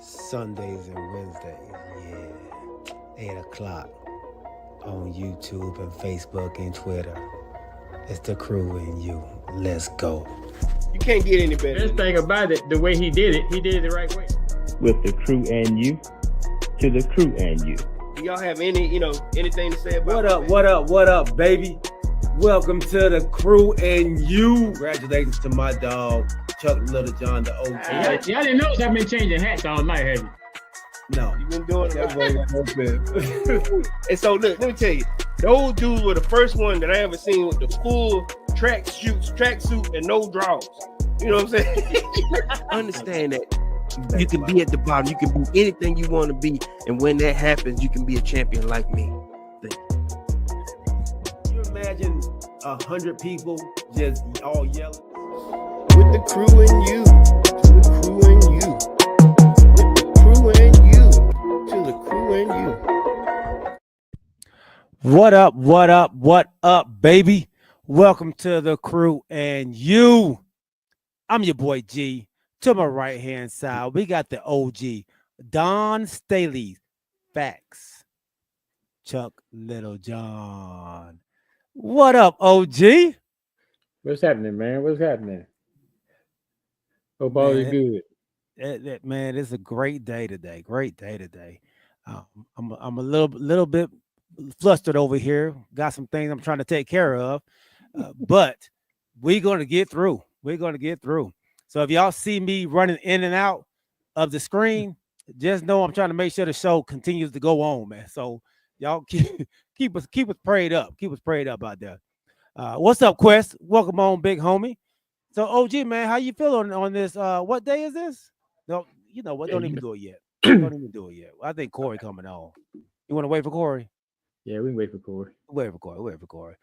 Sundays and Wednesdays, yeah. 8 o'clock on YouTube and Facebook and Twitter. It's the crew and you. Let's go. You can't get any better Best than thing this. about it, the way he did it the right way. With the crew and you, to the crew and you. Do y'all have anything to say about What it, up, man? what up, baby? Welcome to the crew and you. Congratulations to my dog, Chuck Little John, the OG. Y'all didn't know I've been changing hats all night, have you? No. You been doing That that. boy was open. And so look, let me tell you, those dudes were the first one that I ever seen with the full tracksuit and no drawers. You know what I'm saying? Understand that you can be at the bottom, you can be anything you want to be, and when that happens, you can be a champion like me. Can you imagine 100 people just all yelling? With the crew and you, to the crew and you. With the crew and you, to the crew and you. What up, baby? Welcome to the crew and you. I'm your boy G. To my right hand side, we got the OG, Don Staley. Facts. Chuck Little John. What up, OG? What's happening, man? What's happening? Hope all is good. Man, it's a great day today. Great day today. I'm a little bit flustered over here. Got some things I'm trying to take care of, but we're gonna get through. We're gonna get through. So if y'all see me running in and out of the screen, just know I'm trying to make sure the show continues to go on, man. So y'all keep us prayed up. Keep us prayed up out there. What's up, Quest? Welcome on, big homie. So OG, man, how you feeling on this? What day is this? No, you know what? Don't even do it yet. Don't even do it yet. I think Corey coming on. You want to wait for Corey? Yeah, we can wait for Corey. Wait for Corey.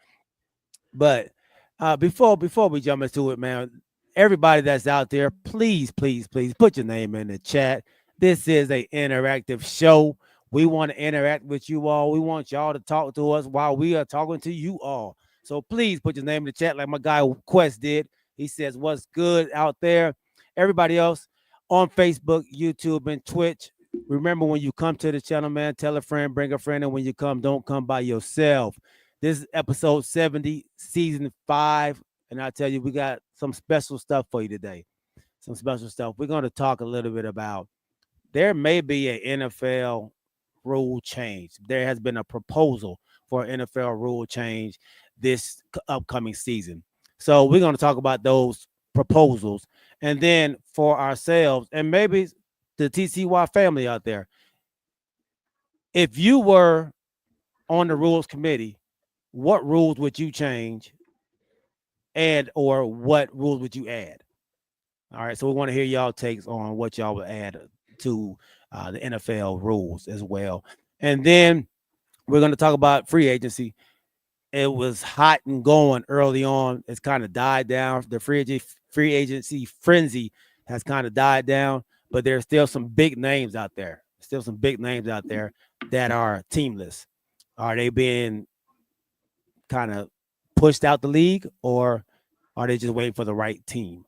But before we jump into it, man, everybody that's out there, please put your name in the chat. This is an interactive show. We want to interact with you all. We want y'all to talk to us while we are talking to you all. So please put your name in the chat like my guy Quest did. He says, what's good out there? Everybody else on Facebook, YouTube, and Twitch. Remember, when you come to the channel, man, tell a friend, bring a friend, and when you come, don't come by yourself. This is episode 70, season 5, and I tell you, we got some special stuff for you today. Some special stuff. We're going to talk a little bit about there may be an NFL rule change. There has been a proposal for an NFL rule change this upcoming season. So we're going to talk about those proposals. And then for ourselves, and maybe the TCY family out there, if you were on the rules committee, what rules would you change and or what rules would you add? All right, so we want to hear y'all takes on what y'all would add to the NFL rules as well. And then we're going to talk about free agency. It was hot and going early on. It's kind of died down. The free agency frenzy has kind of died down, but there's still some big names out there. Still some big names out there that are teamless. Are they being kind of pushed out the league, or are they just waiting for the right team?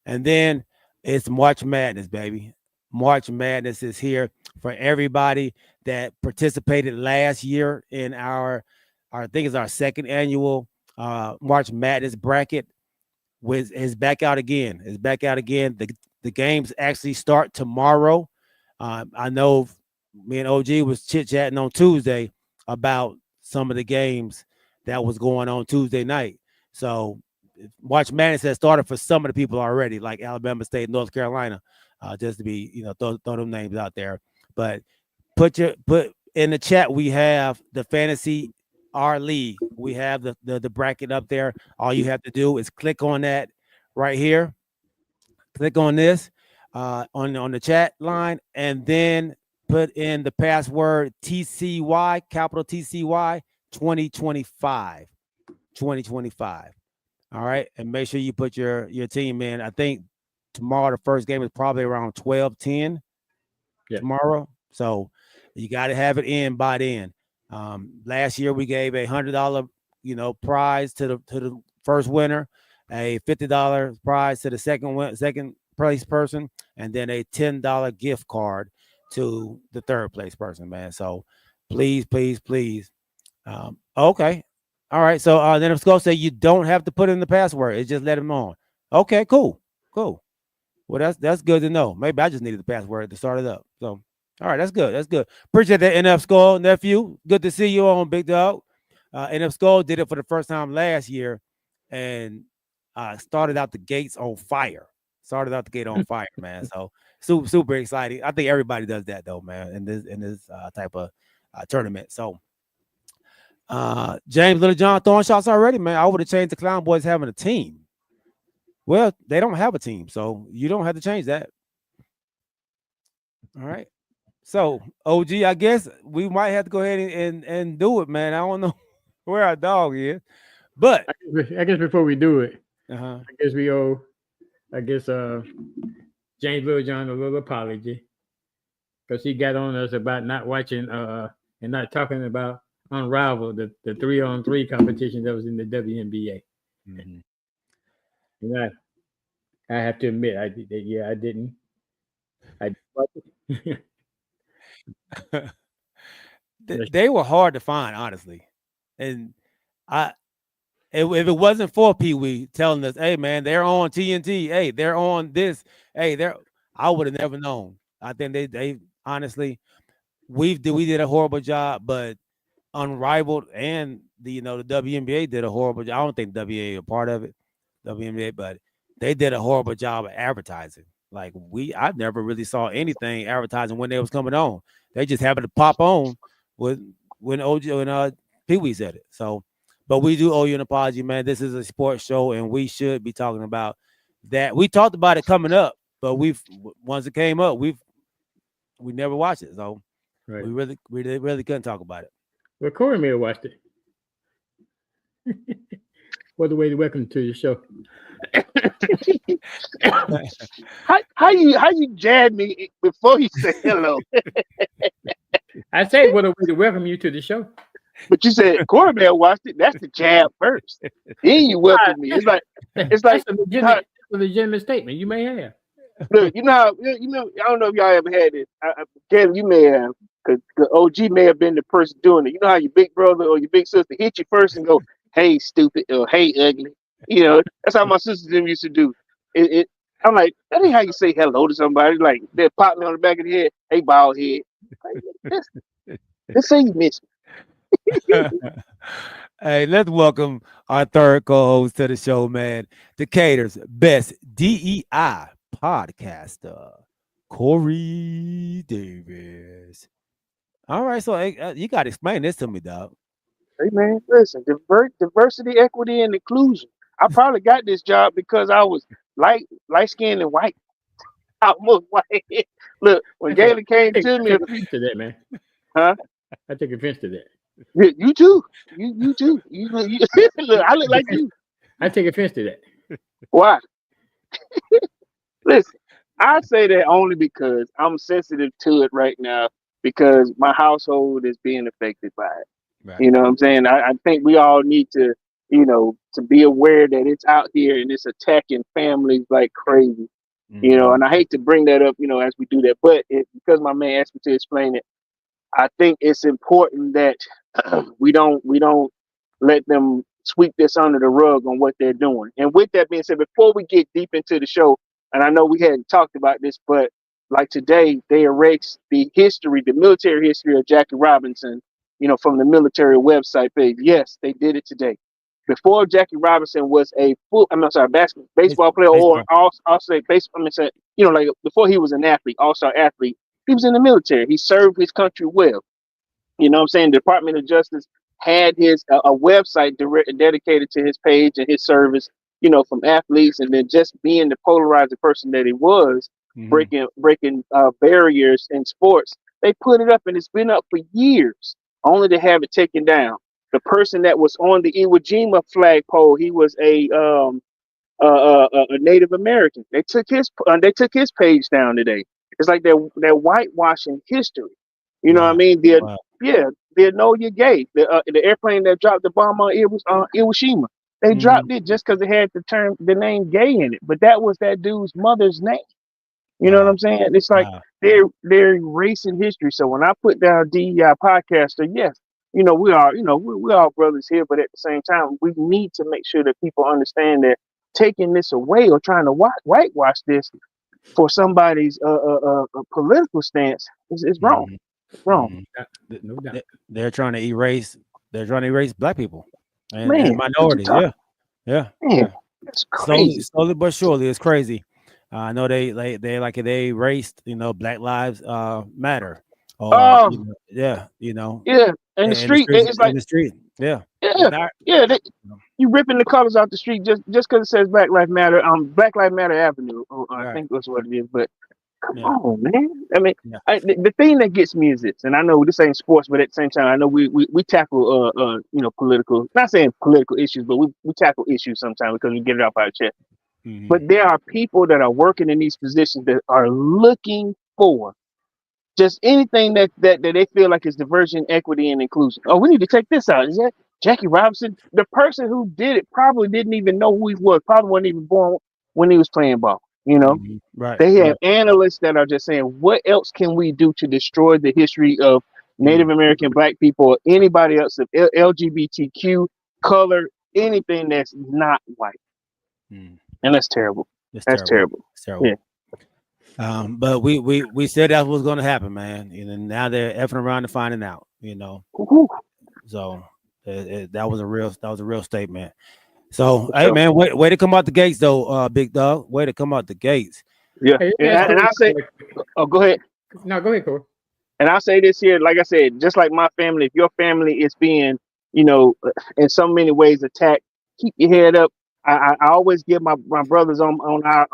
And then it's March Madness, baby. March Madness is here for everybody that participated last year in I think it's our second annual March Madness bracket. Is back out again. The games actually start tomorrow. I know me and OG was chit-chatting on Tuesday about some of the games that was going on Tuesday night. So March Madness has started for some of the people already, like Alabama State, North Carolina, just to be, throw them names out there. But put in the chat, we have the fantasy our league. We have the bracket up there. All you have to do is click on that right here. Click on this on the chat line, and then put in the password TCY, capital TCY 2025. 2025. All right. And make sure you put your team in. I think tomorrow the first game is probably around 12:10 tomorrow. So you got to have it in by then. Last year we gave $100 prize to the first winner, a $50 prize to the second place person, and then a $10 gift card to the third place person, man. So please, please, please. Okay. All right. So then if Skull say you don't have to put in the password, it just let him on. Okay, cool. Cool. Well, that's good to know. Maybe I just needed the password to start it up. So all right, that's good. That's good. Appreciate that, NF Skull, nephew. Good to see you on, Big Dog. NF Skull did it for the first time last year and started out the gates on fire. Started out the gate on fire, man. So super exciting. I think everybody does that though, man, in this type of tournament. So James Littlejohn throwing shots already, man. I would have changed the Clown Boys having a team. Well, they don't have a team, so you don't have to change that. All right. So OG, I guess we might have to go ahead and do it, man. I don't know where our dog is, but I guess before we do it, uh-huh. I guess we owe, James Littlejohn a little apology because he got on us about not watching and not talking about Unraveled, the 3-on-3 competition that was in the WNBA. Mm-hmm. And I have to admit, I didn't. They were hard to find, honestly, and if it wasn't for Pee Wee telling us, "Hey, man, they're on TNT. Hey, they're on this. Hey, I would have never known. I think they honestly, we did a horrible job, but Unrivaled and the WNBA did a horrible job. I don't think WNBA a part of it, WNBA, but they did a horrible job of advertising. Like I never really saw anything advertising when they was coming on. They just happened to pop on when Pee Wee said it. So, but we do owe you an apology, man. This is a sports show, and we should be talking about that. We talked about it coming up, but once it came up, we never watched it. So right. we really couldn't talk about it. Well, Corey may have watched it. What a way to welcome to the show. how you jab me before you say hello? I say what a way to welcome you to the show. But you said Corey may have watched it. That's the jab first. Then you welcome me. It's like That's a legitimate statement. You may have. Look, I don't know if y'all ever had it. Kevin, you may have, because the OG may have been the person doing it. You know how your big brother or your big sister hit you first and go, "Hey, stupid," or "Hey, ugly." That's how my sisters used to do. I'm like, that ain't how you say hello to somebody. Like, they pop me on the back of the head. "Hey, bald head." Like, let's say you miss me. Hey, let's welcome our third co-host to the show, man. Decatur's best DEI podcaster, Corey Davis. All right, so you got to explain this to me, dog. Hey, man, listen, diversity, equity, and inclusion. I probably got this job because I was light-skinned and white. I was white. Look, when Galen came to me, I take offense to that, man. Huh? I take offense to that. You too. You too. Look, I look like you. I take offense to that. Why? Listen, I say that only because I'm sensitive to it right now because my household is being affected by it. Right. You know what I'm saying? I think we all need to, to be aware that it's out here and it's attacking families like crazy. Mm-hmm. And I hate to bring that up, as we do that, but because my man asked me to explain it, I think it's important that we don't let them sweep this under the rug on what they're doing. And with that being said, before we get deep into the show, and I know we hadn't talked about this, but like today, they erased the military history of Jackie Robinson, from the military website page. Yes, they did it today. Before Jackie Robinson was a baseball player, or I'll say baseball. Like before he was an athlete, all-star athlete, he was in the military. He served his country well. You know what I'm saying? The Department of Justice had a website dedicated to his page and his service, from athletes, and then just being the polarizing person that he was, breaking barriers in sports. They put it up, and it's been up for years, only to have it taken down. The person that was on the Iwo Jima flagpole, he was a Native American. They took his page down today. It's like they're whitewashing history. You know what I mean? They know you're gay. The airplane that dropped the bomb on Iwo Jima, They Mhm. dropped it just because it had the name gay in it, but that was that dude's mother's name. You know what Wow. I'm saying? It's like Wow. they're erasing history. So when I put down DEI podcaster, yes, we are, we all brothers here, but at the same time, we need to make sure that people understand that taking this away or trying to whitewash this for somebody's political stance is wrong. Mhm. Wrong, Mhm. No doubt. They're trying to erase. They're trying to erase black people and man. What you minorities. talking? Yeah. Man, Yeah. that's Slowly, crazy. slowly but surely, it's crazy. I know they erased, Black Lives Matter, or Um, yeah, yeah, in the in the street, streets, it's in like, the street, yeah. yeah, And I, yeah. you know, You ripping the colors out the street just because it says Black Lives Matter. Black Lives Matter Avenue. I right, think that's what it is. But come yeah, on, man. I mean, yeah, the thing that gets me is this, and I know this ain't sports, but at the same time, I know we tackle political. Not saying political issues, but we tackle issues sometimes because we get it off our chest. hmm But there are people that are working in these positions that are looking for just anything that they feel like is diversion, equity, and inclusion. Oh, we need to take this out. Is that Jackie Robinson? The person who did it probably didn't even know who he was. Probably wasn't even born when he was playing ball. right, They have right, analysts that are just saying, what else can we do to destroy the history of Native mm, American, Black people, or anybody else of LGBTQ, color, anything that's not white? mm. And that's terrible. It's That's terrible. terrible. It's terrible. Yeah. But we said that was going to happen, man. Now they're effing around and finding out. Whew, So that was a real statement. So for hey, sure. man, way to come out the gates, though, big dog. Way to come out the gates. Yeah. Hey, let me And, ask and Corey I say, something. oh, go ahead. No, go ahead, Corey. And I say this here, like I said, just like my family, if your family is being, in so many ways attacked, keep your head up. I always give my brothers on our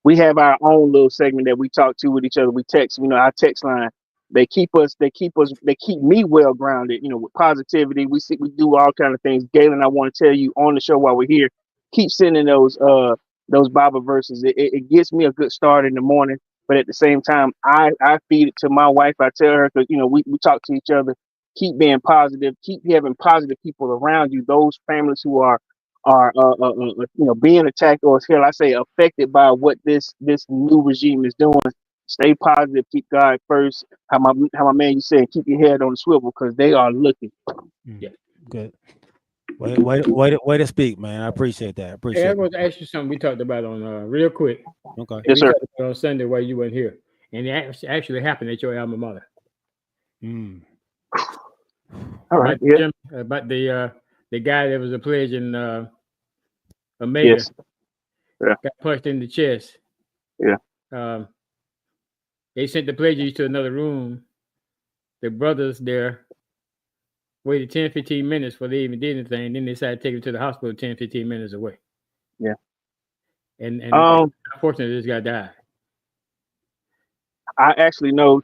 we have our own little segment that we talk to with each other. We text, our text line. They keep me well grounded, with positivity. We do all kind of things. Galen, I want to tell you on the show while we're here, keep sending those Bible verses. It gets me a good start in the morning. But at the same time, I feed it to my wife. I tell her, because we talk to each other. Keep being positive. Keep having positive people around you. Those families who are being attacked, or shall I say affected by what this new regime is doing. Stay positive. Keep God first. How my man you said, keep your head on the swivel because they are looking. Mm, Yeah. good. Way to speak, man. I appreciate that. Hey, I Appreciate want to ask you something we talked about on real quick. it. Okay. Yes, We sir. talked about on Sunday while you weren't here, and it actually happened at your alma mater. Mm. All right. Yeah. About the guy that was a pledge in Omega Yes. Yeah. got punched in the chest. Yeah. They sent the pledges to another room. The brothers there waited 10, 15 minutes before they even did anything. Then they decided to take him to the hospital 10, 15 minutes away. Yeah. And Um, unfortunately, this guy died. I actually know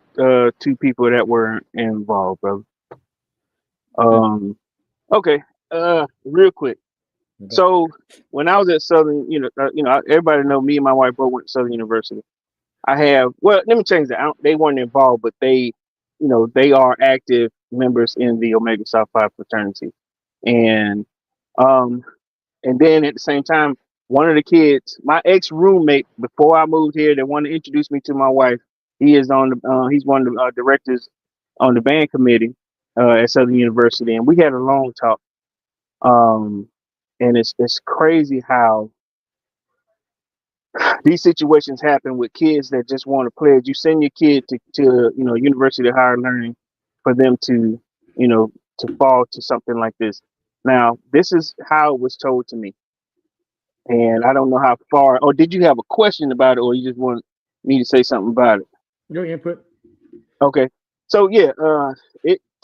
two people that were involved, brother. Okay. Real quick. Okay. So when I was at Southern, everybody know me and my wife both went to Southern University. Let me change that. They weren't involved, but they are active members in the Omega Psi Phi fraternity. And um, and then at the same time, one of the kids, my ex roommate, before I moved here, that wanted to introduce me to my wife. He's one of the directors on the band committee at Southern University, and we had a long talk. Um, and it's crazy how these situations happen with kids that just want to pledge. You send your kid to University of Higher Learning for them to to fall to something like this. Now, this is how it was told to me, and I don't know how far. Or did you have a question about it, or you just want me to say something about it? Your input. Okay, so yeah,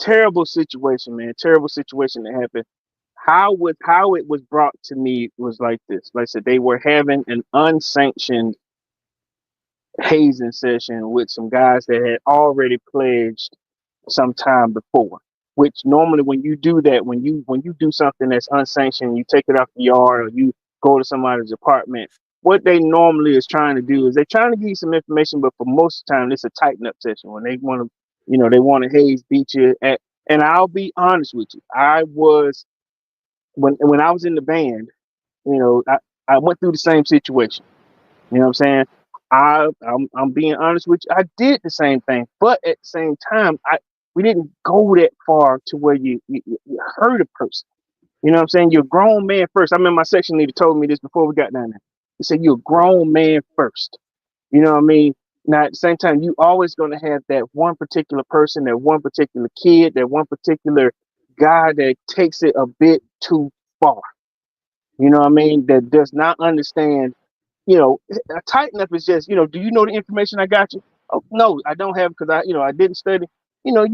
terrible situation, man. Terrible situation that happened. How it was brought to me was like this. Like I said, they were having an unsanctioned hazing session with some guys that had already pledged some time before. Which normally, when you do that, when you do something that's unsanctioned, you take it off the yard or you go to somebody's apartment. What they normally is trying to do is they're trying to give you some information, but for most of the time, it's a tighten up session when they want to, they want to haze beat you at. And I'll be honest with you, I was when I was in the band, you know, I went through the same situation. You know what I'm saying? I'm being honest with you. I did the same thing, but at the same time, we didn't go that far to where you hurt a person. You know what I'm saying? You're a grown man first. I remember my section leader told me this before we got down there. He said, "You're a grown man first." You know what I mean? Now, at the same time, you always going to have that one particular person, that one particular kid, that one particular guy that takes it a bit too far. You know what I mean? That does not understand. You know, a tighten up is just, you know, do you know the information I got you? Oh, no, I don't have because I didn't study. You know,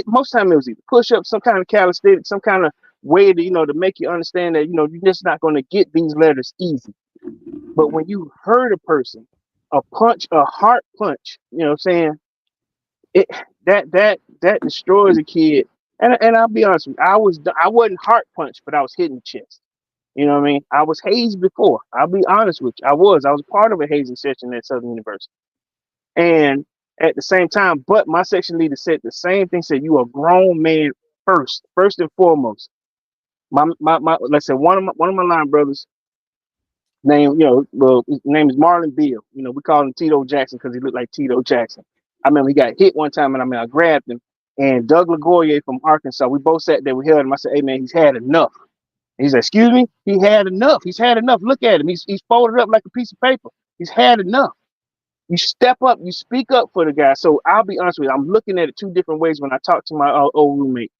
most time it was either push up, some kind of calisthenics, some kind of way to, to make you understand that, you're just not going to get these letters easy. But when you hurt a person, a heart punch, you know what I'm saying? That destroys a kid. And I'll be honest with you, I wasn't heart punched, but I was hitting the chest. You know what I mean? I was hazed before. I'll be honest with you. I was part of a hazing session at Southern University. And at the same time, but my section leader said the same thing, said you a grown man first and foremost. My let's say one of my line brothers, his name is Marlon Beal. We call him Tito Jackson because he looked like Tito Jackson. I remember he got hit one time and I grabbed him. And Doug LaGoyer from Arkansas, we both sat there, we held him. I said, "Hey man, he's had enough." He said, "Excuse me?" He had enough. He's had enough. Look at him. He's folded up like a piece of paper. He's had enough. You step up, you speak up for the guy. So I'll be honest with you, I'm looking at it two different ways when I talk to my old roommate.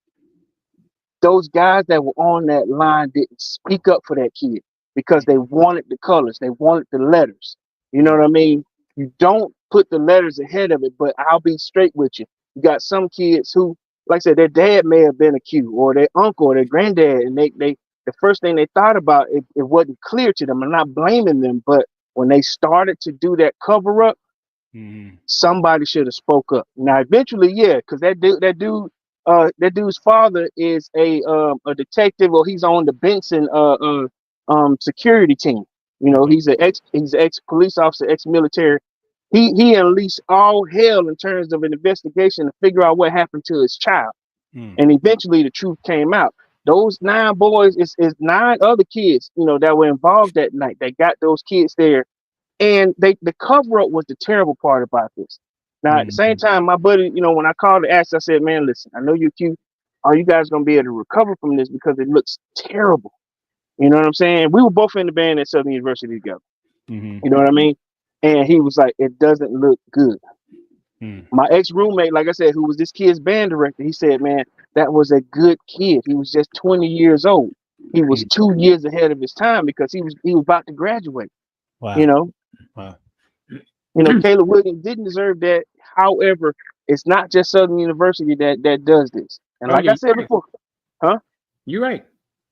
Those guys that were on that line didn't speak up for that kid because they wanted the colors. They wanted the letters. You know what I mean? You don't put the letters ahead of it, but I'll be straight with you. You got some kids who, like I said, their dad may have been a Q or their uncle or their granddad, and they the first thing they thought about, it wasn't clear to them. I'm not blaming them, but when they started to do that cover up, somebody should have spoke up. Now, eventually, yeah, because that dude's father is a detective, or he's on the Benson security team. He's an ex police officer, ex military. He unleashed all hell in terms of an investigation to figure out what happened to his child, and eventually the truth came out. Those 9 boys is 9 other kids, that were involved that night. They got those kids there, and the cover up was the terrible part about this. Now, at the same time, my buddy, when I called to ask, I said, "Man, listen, I know you're cute. Are you guys gonna be able to recover from this because it looks terrible?" You know what I'm saying? We were both in the band at Southern University together. You know what I mean? And he was like, "It doesn't look good." My ex-roommate, like I said, who was this kid's band director, he said, "Man, that was a good kid. He was just 20 years old. He was 2 years ahead of his time because he was about to graduate." Wow. Wow. Caleb Williams didn't deserve that. However, it's not just Southern University that does this. And like I said before, You're right.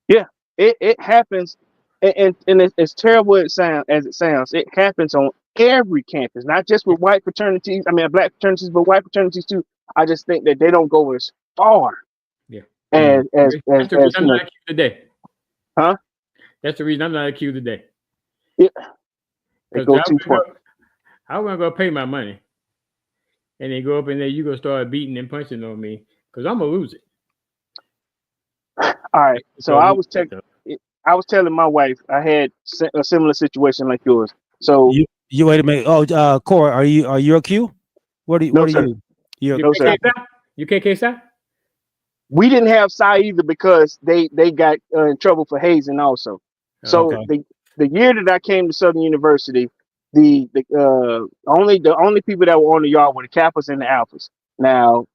Yeah, it happens, and it's terrible as it sounds. It happens on every campus, not just with white fraternities. I mean, black fraternities, but white fraternities too. I just think that they don't go as far. Yeah. As That's the reason I'm not accused today. Huh? That's the reason I'm not accused today. Yeah. They go too far. I'm gonna go pay my money, and then go up in there. You gonna start beating and punching on me because I'm gonna lose it. All right. So I was telling my wife I had a similar situation like yours. So you wait a minute. Oh, Corey, are you a Q? What are you? You KK South? We didn't have Psi either because they got in trouble for hazing also. So the year that I came to Southern University, the only people that were on the yard were the Kappas and the Alphas. Now,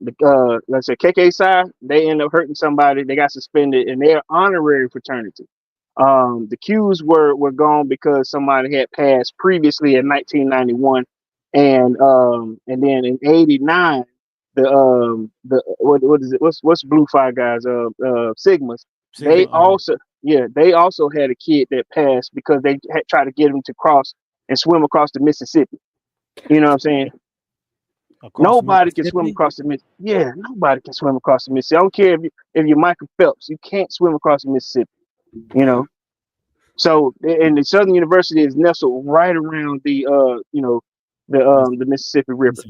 let's say KK Psi, they ended up hurting somebody. They got suspended, and they're honorary fraternity. The Qs were gone because somebody had passed previously in 1991, and then in '89, what is it? What's Blue Fire guys? Sigmas. They also had a kid that passed because they had tried to get him to cross and swim across the Mississippi. You know what I'm saying? Nobody can swim across the Mississippi. Yeah, nobody can swim across the Mississippi. I don't care if you're Michael Phelps, you can't swim across the Mississippi. So, and the Southern University is nestled right around the Mississippi River.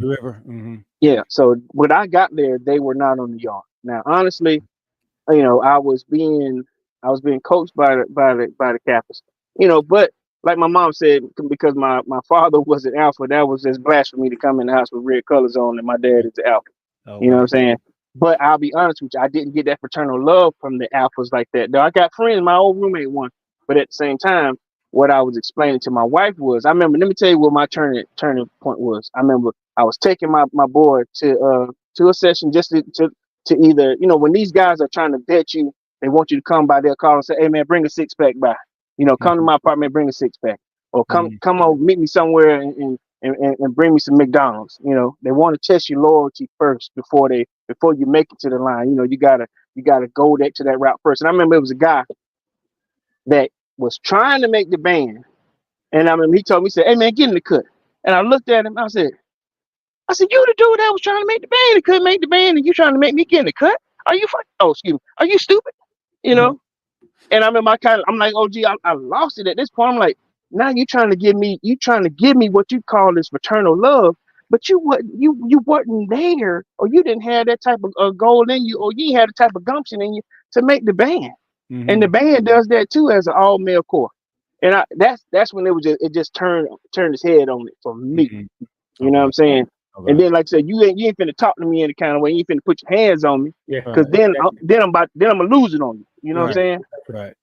Yeah. So when I got there, they were not on the yard. Now, honestly, I was being I was being coached by the Kappas. But like my mom said, because my father was an alpha, that was just blasphemy to come in the house with red colors on, and my dad is the alpha. You know what I'm saying? But I'll be honest with you, I didn't get that fraternal love from the alphas like that. Though I got friends, my old roommate one, but at the same time, what I was explaining to my wife was, I remember. Let me tell you what my turning point was. I remember I was taking my boy to a session just to either, when these guys are trying to vet you, they want you to come by their call and say, hey man, bring a 6-pack by. Come to my apartment, bring a 6-pack, or come over, meet me somewhere and bring me some McDonald's. They want to test your loyalty first before you make it to the line. You gotta go to that route first. And I remember it was a guy that was trying to make the band, and I remember he told me, he said, hey man, get in the cut. And I looked at him, I said, you the dude that was trying to make the band and couldn't make the band, and you trying to make me get in the cut? Are you excuse me, are you stupid? And I remember I'm like, oh gee, I lost it at this point. I'm like, now you trying to give me what you call this fraternal love, but you wasn't there, or you didn't have that type of goal in you, or you didn't have the type of gumption in you to make the band. And the band does that too as an all male core. And that's when it just turned its head on it for me. You know what I'm saying? Okay. And then, like I said, you ain't finna talk to me any kind of way. You ain't finna put your hands on me, because then I'm gonna lose it on you. You know what I'm saying? Right.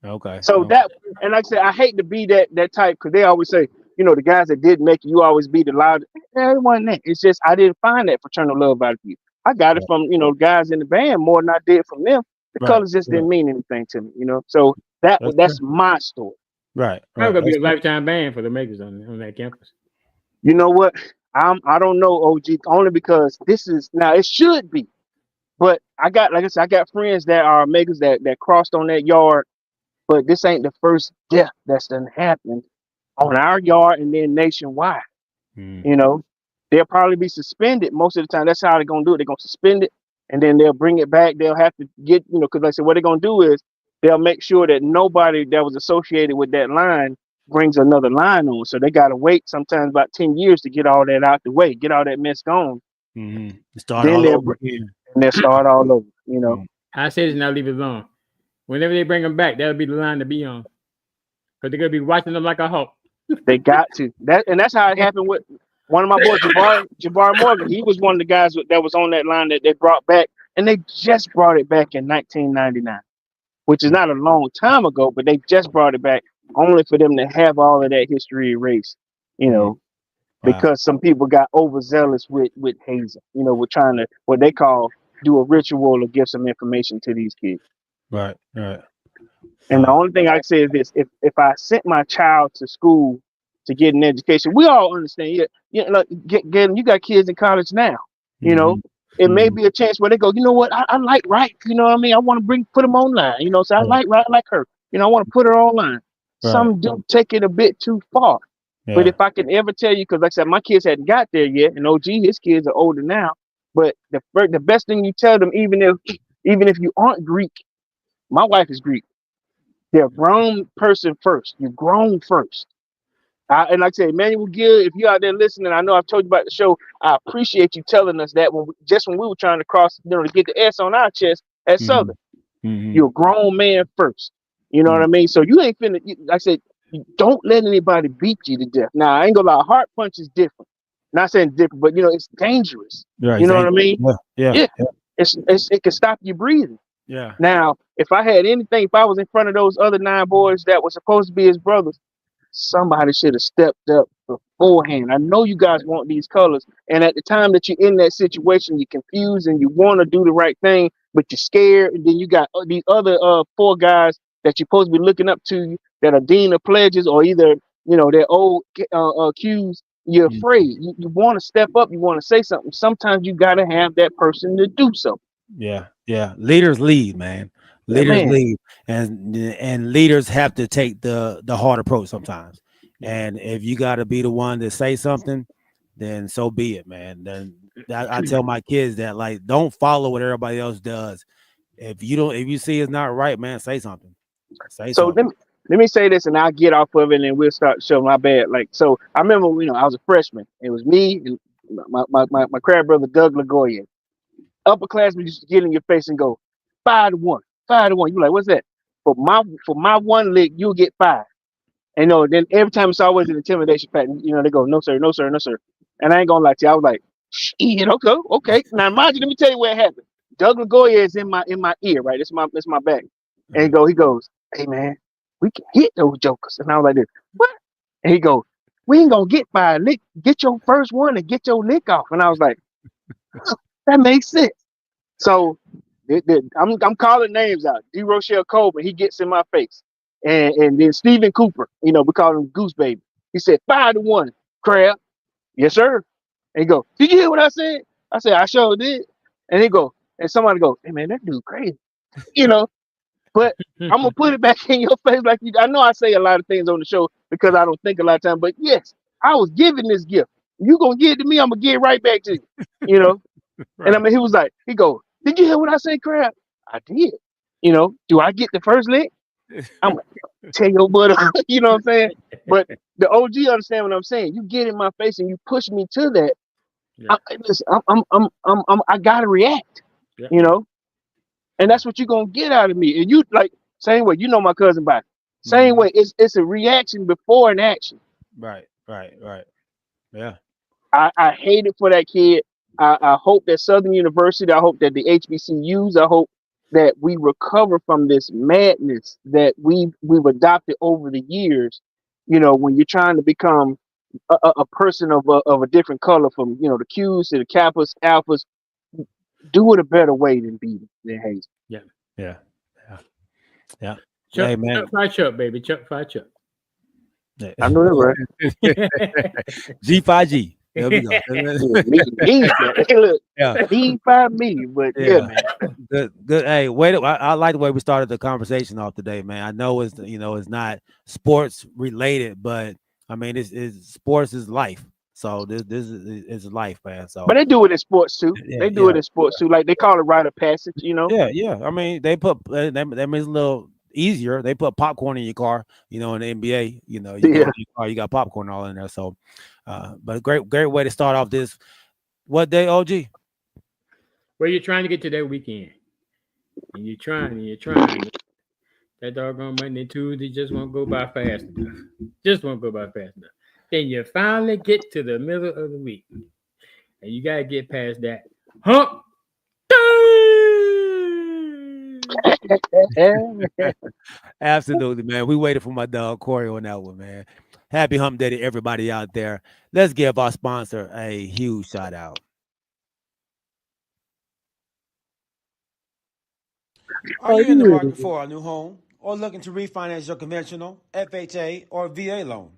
Okay. So that, and like I said, I hate to be that type, because they always say, the guys that did make it, you always be the loud. It wasn't that. It's just I didn't find that fraternal love out of you. I got it from guys in the band more than I did from them. The colors just didn't mean anything to me. So that's my story. Right. I'm gonna be a lifetime ban for the makers on that campus. You know what? I don't know, OG, only because this is now, it should be, but I got friends that are makers that crossed on that yard, but this ain't the first death that's done happened on our yard and then nationwide. They'll probably be suspended most of the time. That's how they're gonna do it. They're gonna suspend it, and then they'll bring it back. They'll have to get, because like I said, what they're gonna do is they'll make sure that nobody that was associated with that line brings another line on. So they gotta wait sometimes about 10 years to get all that out the way, get all that mess gone. Start all over again. And they'll start all over. I say this, and I'll leave it alone. Whenever they bring them back, that'll be the line to be on, because they're gonna be watching them like a hawk. They got to. And that's how it happened with one of my boys, Jabbar Morgan. He was one of the guys that was on that line that they brought back, and they just brought it back in 1999, which is not a long time ago, but they just brought it back only for them to have all of that history erased, because some people got overzealous with hazing, with trying to, what they call, do a ritual or give some information to these kids. Right. And the only thing I say is this: if I sent my child to school to get an education, we all understand. You got kids in college now. It may be a chance where they go, you know what? I like Right. You know what I mean? I want to put them online. So I like Right, I like her. I want to put her online. Right. Some do take it a bit too far. Yeah. But if I can ever tell you, because like I said, my kids hadn't got there yet, and OG, his kids are older now. But the best thing you tell them, even if you aren't Greek, my wife is Greek. They're a grown person first. You're grown first. And like I say, Emmanuel Gill, if you're out there listening, I know I've told you about the show. I appreciate you telling us that when we were trying to cross, to get the S on our chest at Southern. You're a grown man first. You know what I mean? So you ain't finna, like I said, don't let anybody beat you to death. Now, I ain't gonna lie, a heart punch is different. Not saying different, but it's dangerous. Right, you know what I mean? Yeah. It can stop you breathing. Yeah. Now, if I had anything, if I was in front of those other 9 boys that were supposed to be his brothers, somebody should have stepped up beforehand. I know you guys want these colors, and at the time that you're in that situation, you're confused and you want to do the right thing, but you're scared. And then you got these other 4 guys that you're supposed to be looking up to that are dean of pledges, or either they're old Qs. You're afraid. You want to step up. You want to say something. Sometimes you got to have that person to do something. Yeah. Leaders lead, man. Leaders lead, and leaders have to take the hard approach sometimes. And if you got to be the one to say something, then so be it, man. Then I tell my kids that, like, don't follow what everybody else does. If you see it's not right, man, say something. Let me say this, and I'll get off of it, and then we'll start showing my bad. Like, so I remember, I was a freshman. It was me and my crab brother Doug Lagoya. Upperclassmen used to get in your face and go 5-1, 5-1. You like, what's that? for my one lick, you'll get 5. And then every time it's always an intimidation pattern. They go, no sir, no sir, no sir. And I ain't gonna lie to you, I was like, shit, okay. Now imagine, let me tell you what happened. Doug LaGoya is in my ear, right? It's my back. And he goes, hey man, we can hit those jokers. And I was like this, what? And he goes, we ain't gonna get 5 lick. Get your first one and get your lick off. And I was like, that makes sense. So I'm calling names out. D. Rochelle Coleman, he gets in my face. And then Stephen Cooper, we call him Goose Baby. He said 5-1, Crab. Yes, sir. And he go, did you hear what I said? I said, I sure did. And he go, and somebody go, hey man, that dude crazy. But I'm gonna put it back in your face like you. I know I say a lot of things on the show because I don't think a lot of time, but yes, I was given this gift. You gonna give it to me, I'm gonna give it right back to you. Right. And I mean, he go, did you hear what I said, Crab? I did. Do I get the first lick? I'm like, tell your butt up. You know what I'm saying? But the OG understand what I'm saying. You get in my face and you push me to that. Yeah. I gotta react. Yeah. And that's what you're gonna get out of me. And you like same way. My cousin by same way. It's a reaction before an action. Right. Yeah. I hate it for that kid. I hope that Southern University, I hope that the HBCUs, I hope that we recover from this madness that we've adopted over the years. When you're trying to become a person of a different color, from the Qs to the Kappas, Alphas, do it a better way than Hazel. Yeah. Chuck, Hey, man. Chuck Fry Chuck, baby. Chuck Fry Chuck. I know that, right? G5G. There we go. Look, Yeah. he by me, but yeah, man. Good. Hey, I like the way we started the conversation off today, man. I know it's it's not sports related, but I mean it's sports is life. So this is life, man. So But they do it in sports too. They do it in sports too. Like they call it rite of passage, Yeah. I mean, they put that makes it a little easier. They put popcorn in your car, in the NBA. You go to your car, you got popcorn all in there. So, but a great way to start off this. What day, OG? Well, you're trying to get to that weekend, and you're trying. That doggone Monday and Tuesday just won't go by fast enough. Then you finally get to the middle of the week, and you gotta get past that hump. Absolutely, man. We waited for my dog Corey on that one, man. Happy hump day to everybody out there. Let's give our sponsor a huge shout out. Are you in the market for a new home or looking to refinance your conventional, FHA, or VA loan?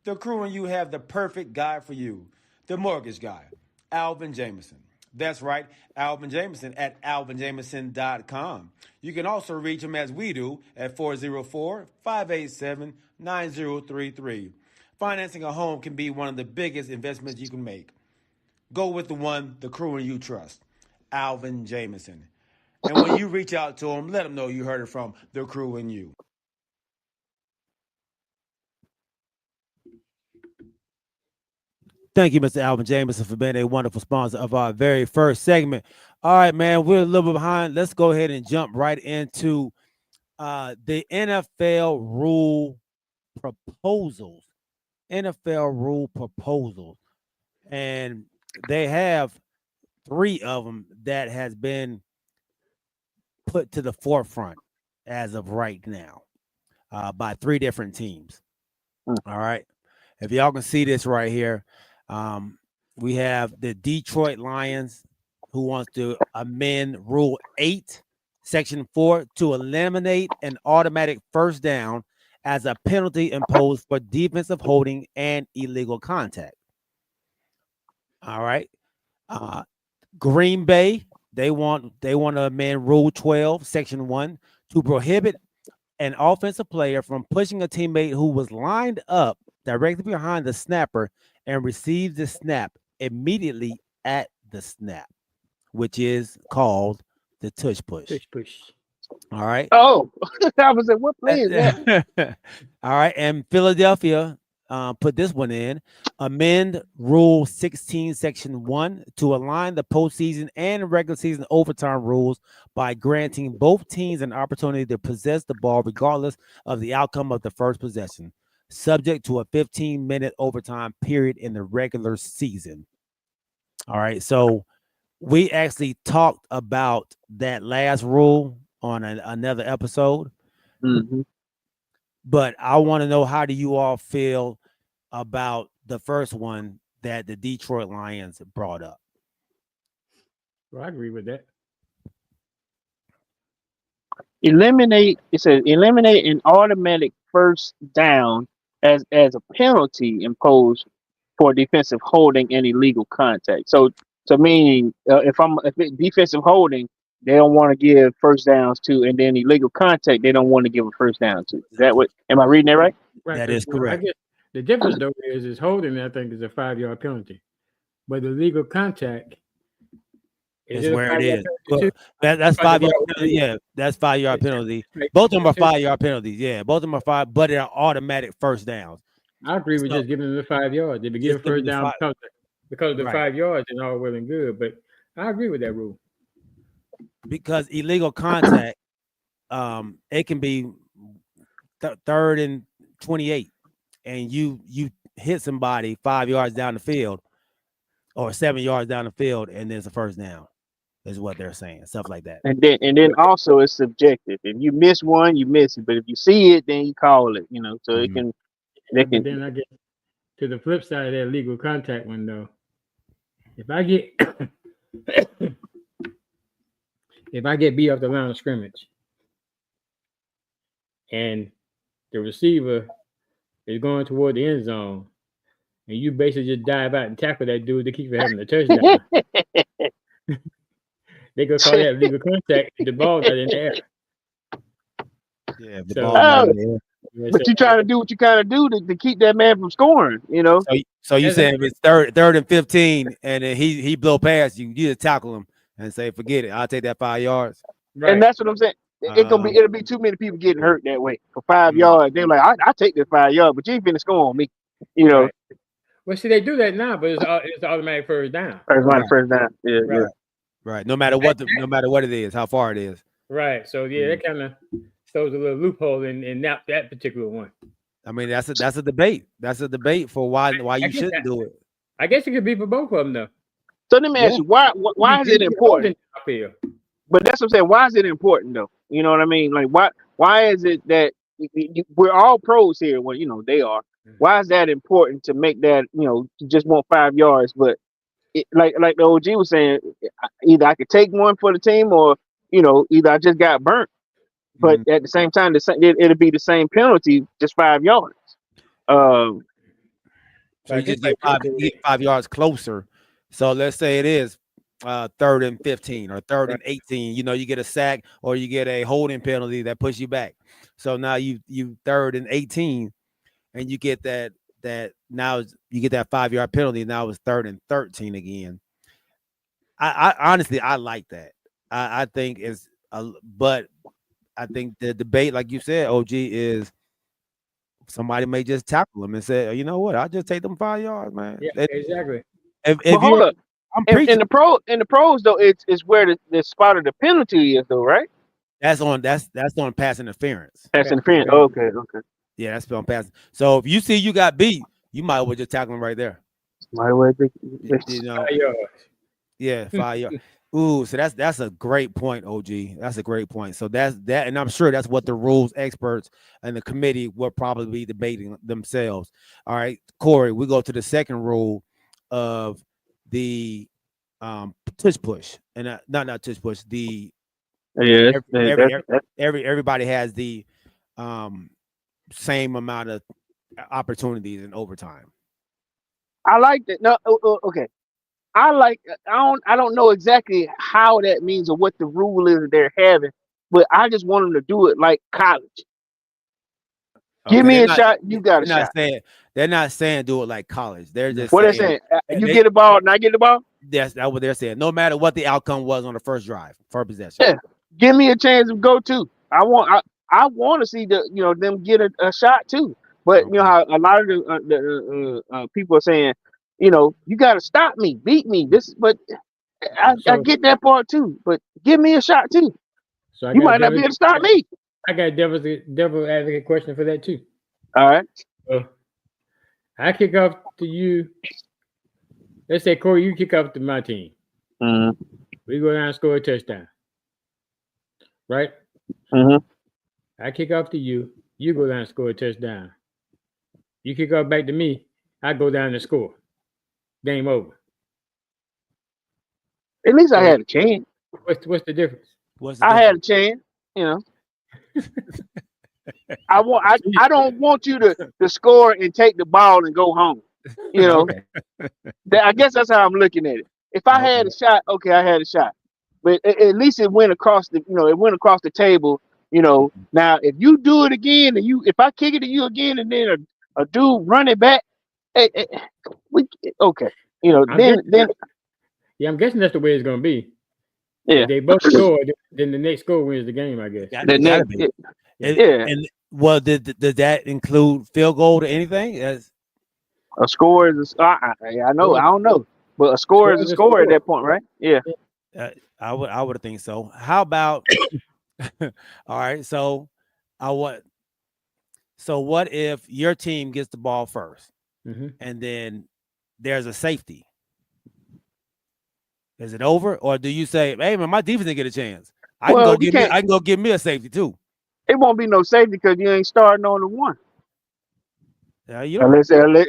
The Crew and You have the perfect guy for you, the mortgage guy, Alvin Jameson. That's right, Alvin Jameson at alvinjameson.com. You can also reach him as we do at 404-587-9033. Financing a home can be one of the biggest investments you can make. Go with the one the Crew and You trust, Alvin Jameson. And when you reach out to him, let him know you heard it from the Crew and You. Thank you, Mr. Alvin Jameson, for being a wonderful sponsor of our very first segment. All right, man, we're a little bit behind. Let's go ahead and jump right into the NFL rule proposals. NFL rule proposals. And they have 3 of them that has been put to the forefront as of right now by 3 different teams. All right. If y'all can see this right here, we have the Detroit Lions who wants to amend Rule 8, Section 4 to eliminate an automatic first down as a penalty imposed for defensive holding and illegal contact. All right. Green Bay, they want to amend Rule 12, Section 1 to prohibit an offensive player from pushing a teammate who was lined up directly behind the snapper and receive the snap immediately at the snap, which is called the tush push. All right. Oh, I was like, what play is that? All right. And Philadelphia put this one in. Amend Rule 16, Section 1 to align the postseason and regular season overtime rules by granting both teams an opportunity to possess the ball regardless of the outcome of the first possession, subject to a 15-minute overtime period in the regular season. All right, so we actually talked about that last rule on another episode, Mhm. but I want to know, how do you all feel about the first one that the Detroit Lions brought up? Well, I agree with that. Eliminate. It says eliminate an automatic first down as a penalty imposed for defensive holding and illegal contact. So meaning if it's defensive holding, they don't want to give first downs to, and then illegal contact they don't want to give a first down to. Is that what? Am I reading that right? Right, That 'cause, is you know, I correct. guess the difference though is holding. I think is a 5-yard penalty, but the legal contact Is it a where it 5-yard is. penalty too? That's Like the 5 yard ball- penalty. Yeah, that's 5-yard penalty. Like, Both of them are it's just- 5-yard penalties. Yeah, both of them are 5, but they're automatic first downs. I agree with So- just giving them the 5 yards. If you give Just give them first the down five- because of the Right. 5 yards, and all well and good. But I agree with that rule. Because illegal contact, it can be third and 28, and you hit somebody 5 yards down the field or 7 yards down the field, and there's a first down, is what they're saying. Stuff like that. And then also it's subjective. If you miss one, you miss it. But if you see it, then you call it. So it Mhm. can. They But can. then I get to the flip side of that legal contact window. If I get beat off the line of scrimmage and the receiver is going toward the end zone, and you basically just dive out and tackle that dude to keep from having a touchdown, they gonna call that legal contact if the ball's not in the air. Yeah, the So- ball not in the air. But you trying to do what you kind of do to keep that man from scoring. So you That's saying if it's third and 15, and then he blow past you, you just tackle him and say, forget it, I'll take that 5 yards. Right. And that's what I'm saying. It'll be too many people getting hurt that way for 5 yards. They're like, I take that 5 yards, but you ain't finna score on me. Right. Well, see, they do that now, but it's automatic first down. First down. Yeah, Right. yeah. Right. No matter what it is, how far it is. Right. So yeah, that kind of throws a little loophole in that particular one. I mean, that's a debate. That's a debate for why you get shouldn't that. do it. I guess it could be for both of them though. So let me ask you, why is it important? Upfield. But that's what I'm saying. Why is it important though? You know what I mean? Like why is it that we're all pros here? Well, they are. Why is that important to make that, you just want 5 yards? But like the OG was saying, either I could take one for the team or, either I just got burnt. But at the same time, it'll be the same penalty, just 5 yards. So I you guess just get 5 yards closer. So let's say it is third and 15 or third and 18. You get a sack or you get a holding penalty that puts you back. So now you third and 18, and you get that now you get that 5 yard penalty. Now it's third and 13 again. I honestly I like that. I think it's but I think the debate, like you said, OG, is somebody may just tackle him and say, you know what, I'll just take them 5 yards, man. Yeah, exactly. If But hold up. I'm In preaching. the pros though, it's where the spot of the penalty is though, right? That's on pass interference. Pass interference. Okay. Yeah, that's on pass. So if you see you got beat, you might as well just tackle him right there. Might as well think- Yeah, 5 yards. Ooh, so that's a great point, OG. That's a great point. So that's that, and I'm sure that's what the rules experts and the committee will probably be debating themselves. All right, Corey, we go to the second rule of the tush push, and not tush push. The everybody has the same amount of opportunities in overtime. I like that. No, okay. I don't know exactly how that means or what the rule is that they're having, but I just want them to do it like college. Give me a shot, you got a shot. They're not saying do it like college. They're just What they're saying, saying, you get the ball, and I get the ball. that's what they're saying. No matter what the outcome was on the first drive, first possession. Yeah. Give me a chance to go too. I want to see them get a shot too. But you know how a lot of the people are saying, you know, you got to stop me, beat me. But I So, get that part too. But give me a shot too. so I You got might not be able to stop me. I got devil advocate question for that too. All right. So I kick off to you. Let's say Corey, you kick off to my team. Mm-hmm. We go down and score a touchdown. Right? Mm-hmm. I kick off to you. You go down and score a touchdown. You kick off back to me. I go down and score. Game over. At least I had a chance. What's the difference? I had a chance. You know. I don't want you to score and take the ball and go home. You know. Okay. I guess that's how I'm looking at it. If I had a shot, okay, I had a shot. But at least it went across the table. You know. Now if you do it again and if I kick it to you again and then a dude run it back, okay. You know, then yeah, I'm guessing that's the way it's gonna be. yeah. If they both score, then the next score wins the game, I guess. And well, did that include field goal to anything? A score is I know. I don't know, but a score is a score at that point, right? Yeah. I would think so. How about all right? So what if your team gets the ball first, and then there's a safety? Is it over, or do you say, "Hey man, my defense didn't get a chance. I can go give me a safety too." It won't be no safety because you ain't starting on the one. You don't,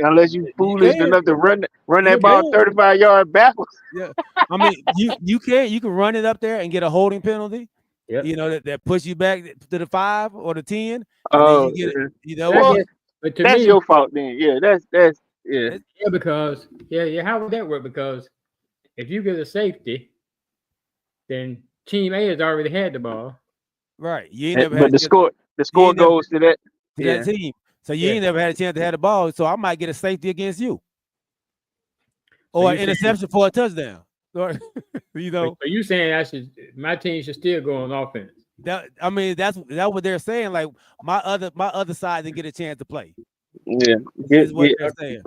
unless you foolish enough to run that ball 35 yards backwards. Yeah, I mean you can run it up there and get a holding penalty. Yep. You know that push you back to the 5 or the 10. Oh, but to that's me, your fault then. Yeah, that's yeah. Because how would that work? Because if you get a safety, then Team A has already had the ball. Right. But the score goes to that team. So you ain't never had a chance to have the ball. So I might get a safety against you. Or an interception for a touchdown. You know. So you saying my team should still go on offense. That's what they're saying. Like my other side didn't get a chance to play. Yeah. Is what they're saying.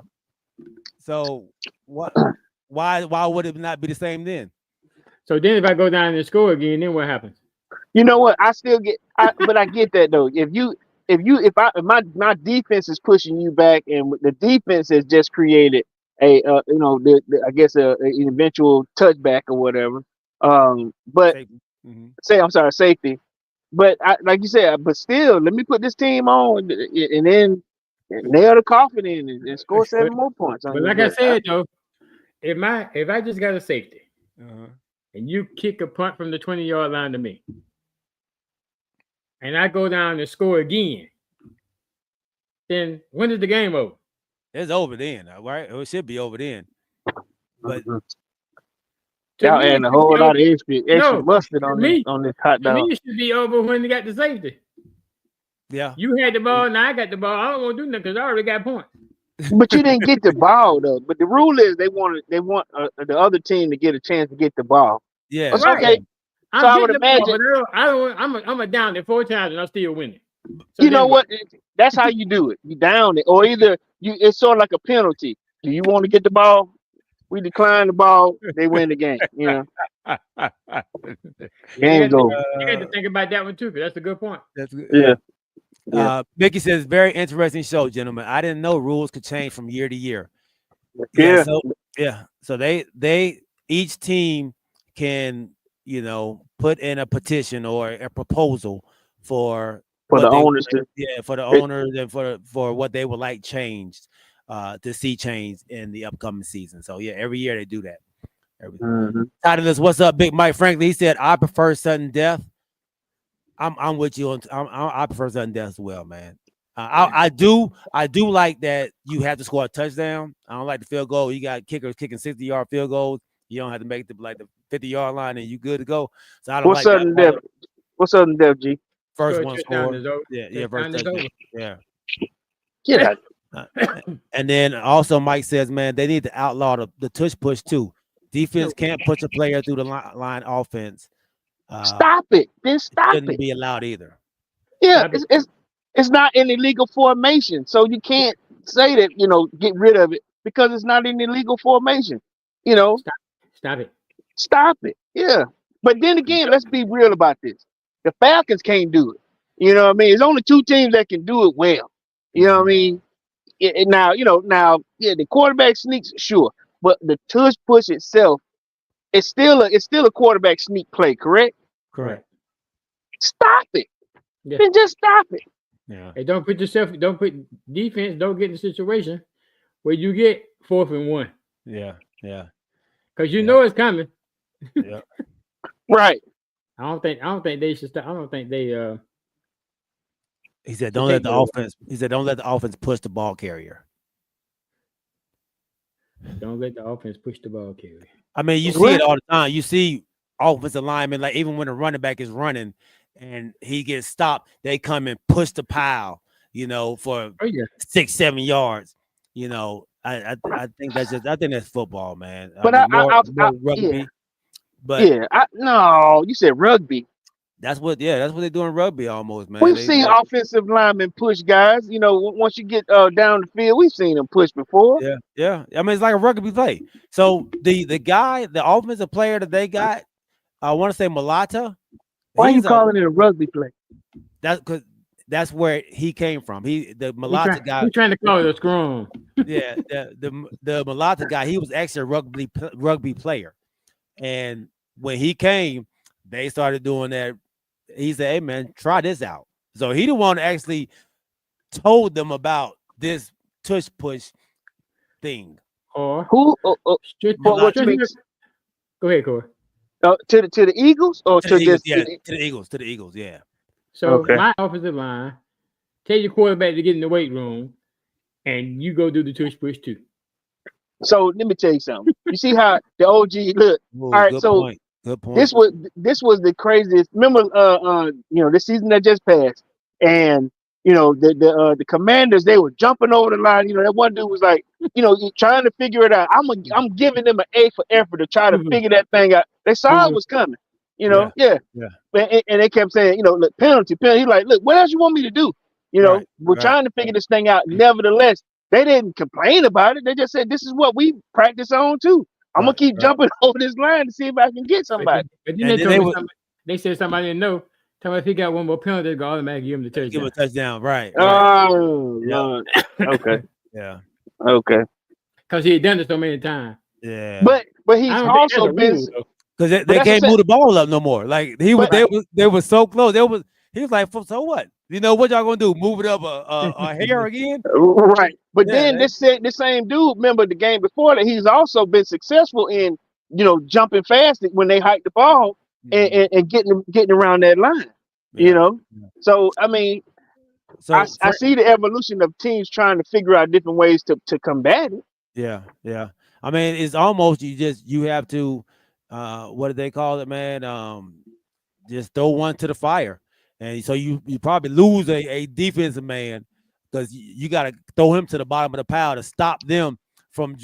So why would it not be the same then? So then if I go down and score again, then what happens? You know what? I get that though. If my defense is pushing you back and the defense has just created a I guess an eventual touchback or whatever. But safety. But like you said, but still, let me put this team on and then nail the coffin in and score 7 more points. But like I said though, if I just got a safety and you kick a punt from the 20-yard line to me, and I go down and score again, then when is the game over? It's over then, right? It should be over then. But y'all adding a whole lot of extra mustard on this hot dog. To me, it should be over when they got the safety. Yeah. You had the ball, now I got the ball. I don't want to do nothing because I already got points. But you didn't get the ball though. But the rule is they want the other team to get a chance to get the ball. Yeah. Right. Okay. So I would imagine I'm down there 4 times and I'm still winning. So you know what? That's how you do it. You down it, or either it's sort of like a penalty. Do you want to get the ball? We decline the ball. They win the game. You know. Game's over. You had to think about that one too, because that's a good point. That's good. Yeah. Mickey says, very interesting show, gentlemen. I didn't know rules could change from year to year. Yeah. So they each team can, put in a petition or a proposal for the owners for the owners and for what they would like changed to see change in the upcoming season. So every year they do that. Titleist, what's up, Big Mike Franklin? He said, I prefer sudden death. I'm with you on. I prefer sudden death as well, man. I do like that you have to score a touchdown. I don't like the field goal. You got kickers kicking 60-yard field goals. You don't have to make the 50-yard line and you good to go. So I don't like sudden death? What's sudden death, G? First one score. First touchdown. Yeah. Get out. And then also Mike says, man, they need to outlaw the tush push too. Defense can't push a player through the line offense. Stop it. Then stop it. Shouldn't be allowed either. Yeah, It's not an illegal formation, so you can't say that get rid of it because it's not an illegal formation. You know, Stop it. stop it. Yeah, but then again, let's be real about this. The Falcons can't do it. You know what I mean? There's only two teams that can do it well. You know what I mean? Now, the quarterback sneaks, sure, but the tush push itself, it's still a quarterback sneak play, correct? Correct. Stop it. Yeah. Then just stop it. Yeah. Hey, don't put defense, don't get in a situation where you get 4th and 1. Yeah. Yeah. Because you Yeah. know it's coming. Yeah. Right. I don't think they should stop. I don't think they He said, To "Don't let take the the- offense." He said, "Don't let the offense push the ball carrier." don't let the offense push the ball carry. I mean, you see What? it all the time. You see offensive linemen, like even when the running back is running and he gets stopped, they come and push the pile, for Oh yeah. 6-7 yards. I think that's football, man. But More I- rugby. But Yeah. No, you said rugby. that's what they do in rugby almost, man. We've They- seen they- offensive linemen push guys. Once you get down the field, we've seen them push before. Yeah. I mean, it's like a rugby play. So the offensive player that they got, I want to say Malata. Why are you he's a- calling it a rugby play? That's because that's where he came from. The Malata guy. He's trying to call it a scrum. Yeah, the Malata guy. He was actually a rugby player, and when he came, they started doing that. He said, "Hey man, try this out." So he the one that actually told them about this tush push thing. Or Who? What you mean? Go ahead, Corey. To the Eagles or To to the Eagles, just yeah, to the Eagles, yeah. So Okay. my offensive line, tell your quarterback to get in the weight room, and you go do the tush push too. So let me tell you something. You see how the OG look. Ooh, All right, good so point. Good point. This was the craziest. Remember, the season that just passed, and the Commanders, they were jumping over the line. That one dude was like, trying to figure it out. I'm giving them an A for effort to try to Mhm. figure that thing out. They saw it Mhm. was coming. Yeah. Yeah. And they kept saying, look, penalty. He's like, look, what else you want me to do? Right, We're right. trying to figure this thing out. Nevertheless, they didn't complain about it. They just said, this is what we practice on too. I'm gonna Right, keep right. jumping over this line to see if I can get somebody. But then And they then told they me would- they said somebody didn't know. Tell me if he got one more penalty, they go automatically give him the Give touchdown. a touchdown. Right. Right. Oh, Yeah. Lord. Okay. Yeah. Okay. Because he had done it so many times. Yeah. But he's I don't think that's also a been rule, though. Because they that's what can't I'm move the ball up no more. Like they were so close. He was like, so what? What y'all gonna do? Move it up a hair again? right. But Yeah, then this same dude, remember the game before that, he's also been successful in jumping fast when they hike the ball Mhm. and getting around that line. Yeah. So I mean, So I see the evolution of teams trying to figure out different ways to combat it. yeah. I mean, it's almost you have to what do they call it, man? Just throw one to the fire. And so you probably lose a defensive man because you got to throw him to the bottom of the pile to stop them from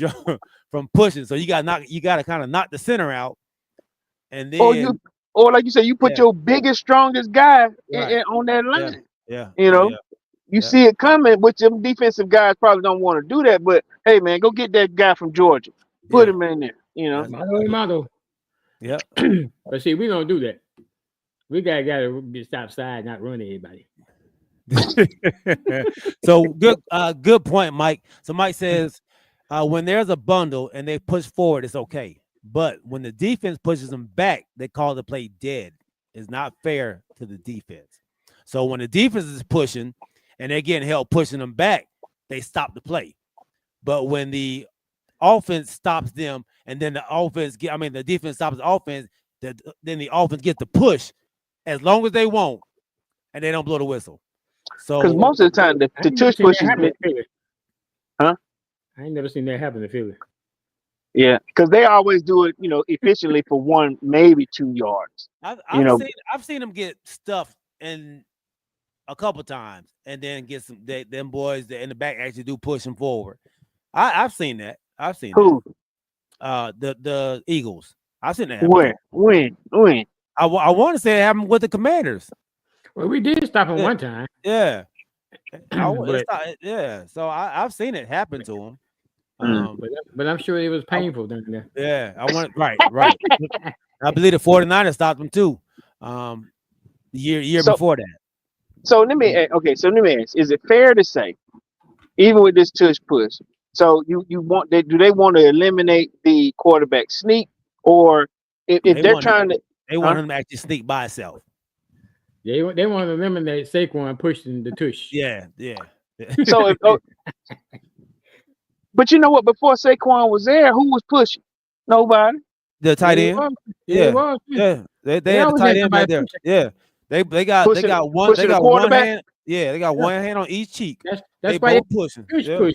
from pushing. So you got to kind of knock the center out, and then Or like you said, you put Yeah. your biggest, strongest guy Right. on that line. yeah, You yeah. see it coming, which them defensive guys probably don't want to do that. But hey, man, go get that guy from Georgia, put Yeah. him in there. Motto. Yeah. But see, we don't do that. We got to be stop side, not run anybody. So good point, Mike. So Mike says when there's a bundle and they push forward, it's okay. But when the defense pushes them back, they call the play dead. It's not fair to the defense. So when the defense is pushing and they're getting help pushing them back, they stop the play. But when the offense stops them and then the defense stops the offense, then the offense gets the push as long as they want, and they don't blow the whistle. So Because most of the time, the tush push is Huh? I ain't never seen that happen in Philly. yeah, because they always do it, efficiently for 1, maybe 2 yards. I've seen them get stuffed in a couple times, and then get them boys that in the back actually do push them forward. I've seen that. Who? The Eagles. I've seen that happen. Where? When? I want to say it happened with the Commanders. Well, we did stop him Yeah. one time. Yeah. But Yeah. So I've seen it happen to him. Mm. but I'm sure it was painful down there. Yeah, I want right. I believe the 49ers stopped him too. The year So before that. so let me so let me ask: is it fair to say, even with this tush push, so you want do they want to eliminate the quarterback sneak, or if They they're want trying to, they want him to actually sneak by himself. They want to eliminate Saquon pushing the tush. Yeah. so if, but you know what? Before Saquon was there, who was pushing? Nobody. The tight Yeah, it end. was. Yeah. It was. Yeah. They They had the always tight had end back somebody there. pushing. Yeah. They Pushing the one quarterback? hand. Yeah, they got one hand on each cheek. That's They why both pushing. push Yeah. push.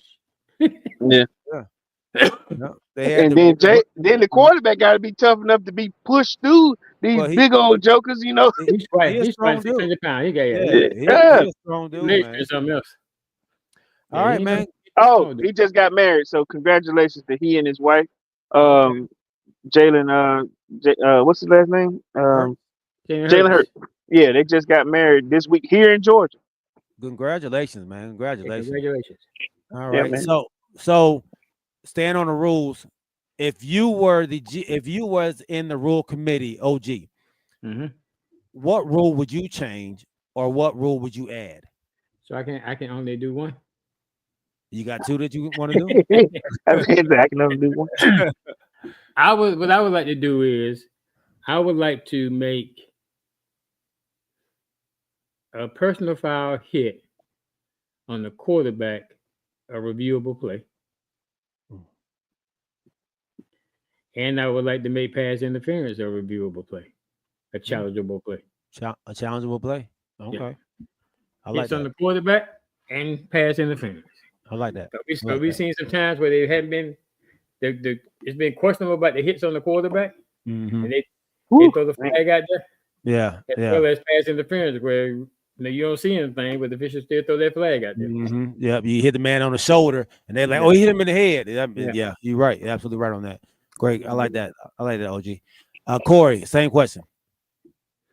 Yeah. Yeah. They had And then the quarterback got to be tough enough to be pushed through these Well, big old jokers, you know. He's a strong probably dude. 600 pounds. He got Yeah, Yeah. he a strong dude, legs man. and something else. All right, man. Oh, he just got married, so congratulations to he and his wife, Jalen. What's his last name? Jalen Hurts. Yeah, they just got married this week here in Georgia. Congratulations, man. Congratulations. Congratulations. All Yeah, right. man. So staying on the rules. If you was in the rule committee, OG, Mm-hmm. what rule would you change or what rule would you add? So I can only do one. You got two that you want to do? I can only do one. What I would like to do is I would like to make a personal foul hit on the quarterback a reviewable play. And I would like to make pass interference a reviewable play, a challengeable play. A challengeable play? Okay. Yeah. I like Hits that. on the quarterback and pass interference. I like that. So we've seen some times where they haven't been, it's been questionable about the hits on the quarterback, Mm-hmm. and they throw the flag out there. Yeah. As well as pass interference, where you don't see anything, but the officials still throw that flag out there. Mm-hmm. Yep. You hit the man on the shoulder, and they're like, "Oh, he hit him in the head." Yeah, you're right. You're absolutely right on that. Great. I like that. OG. Corey, same question.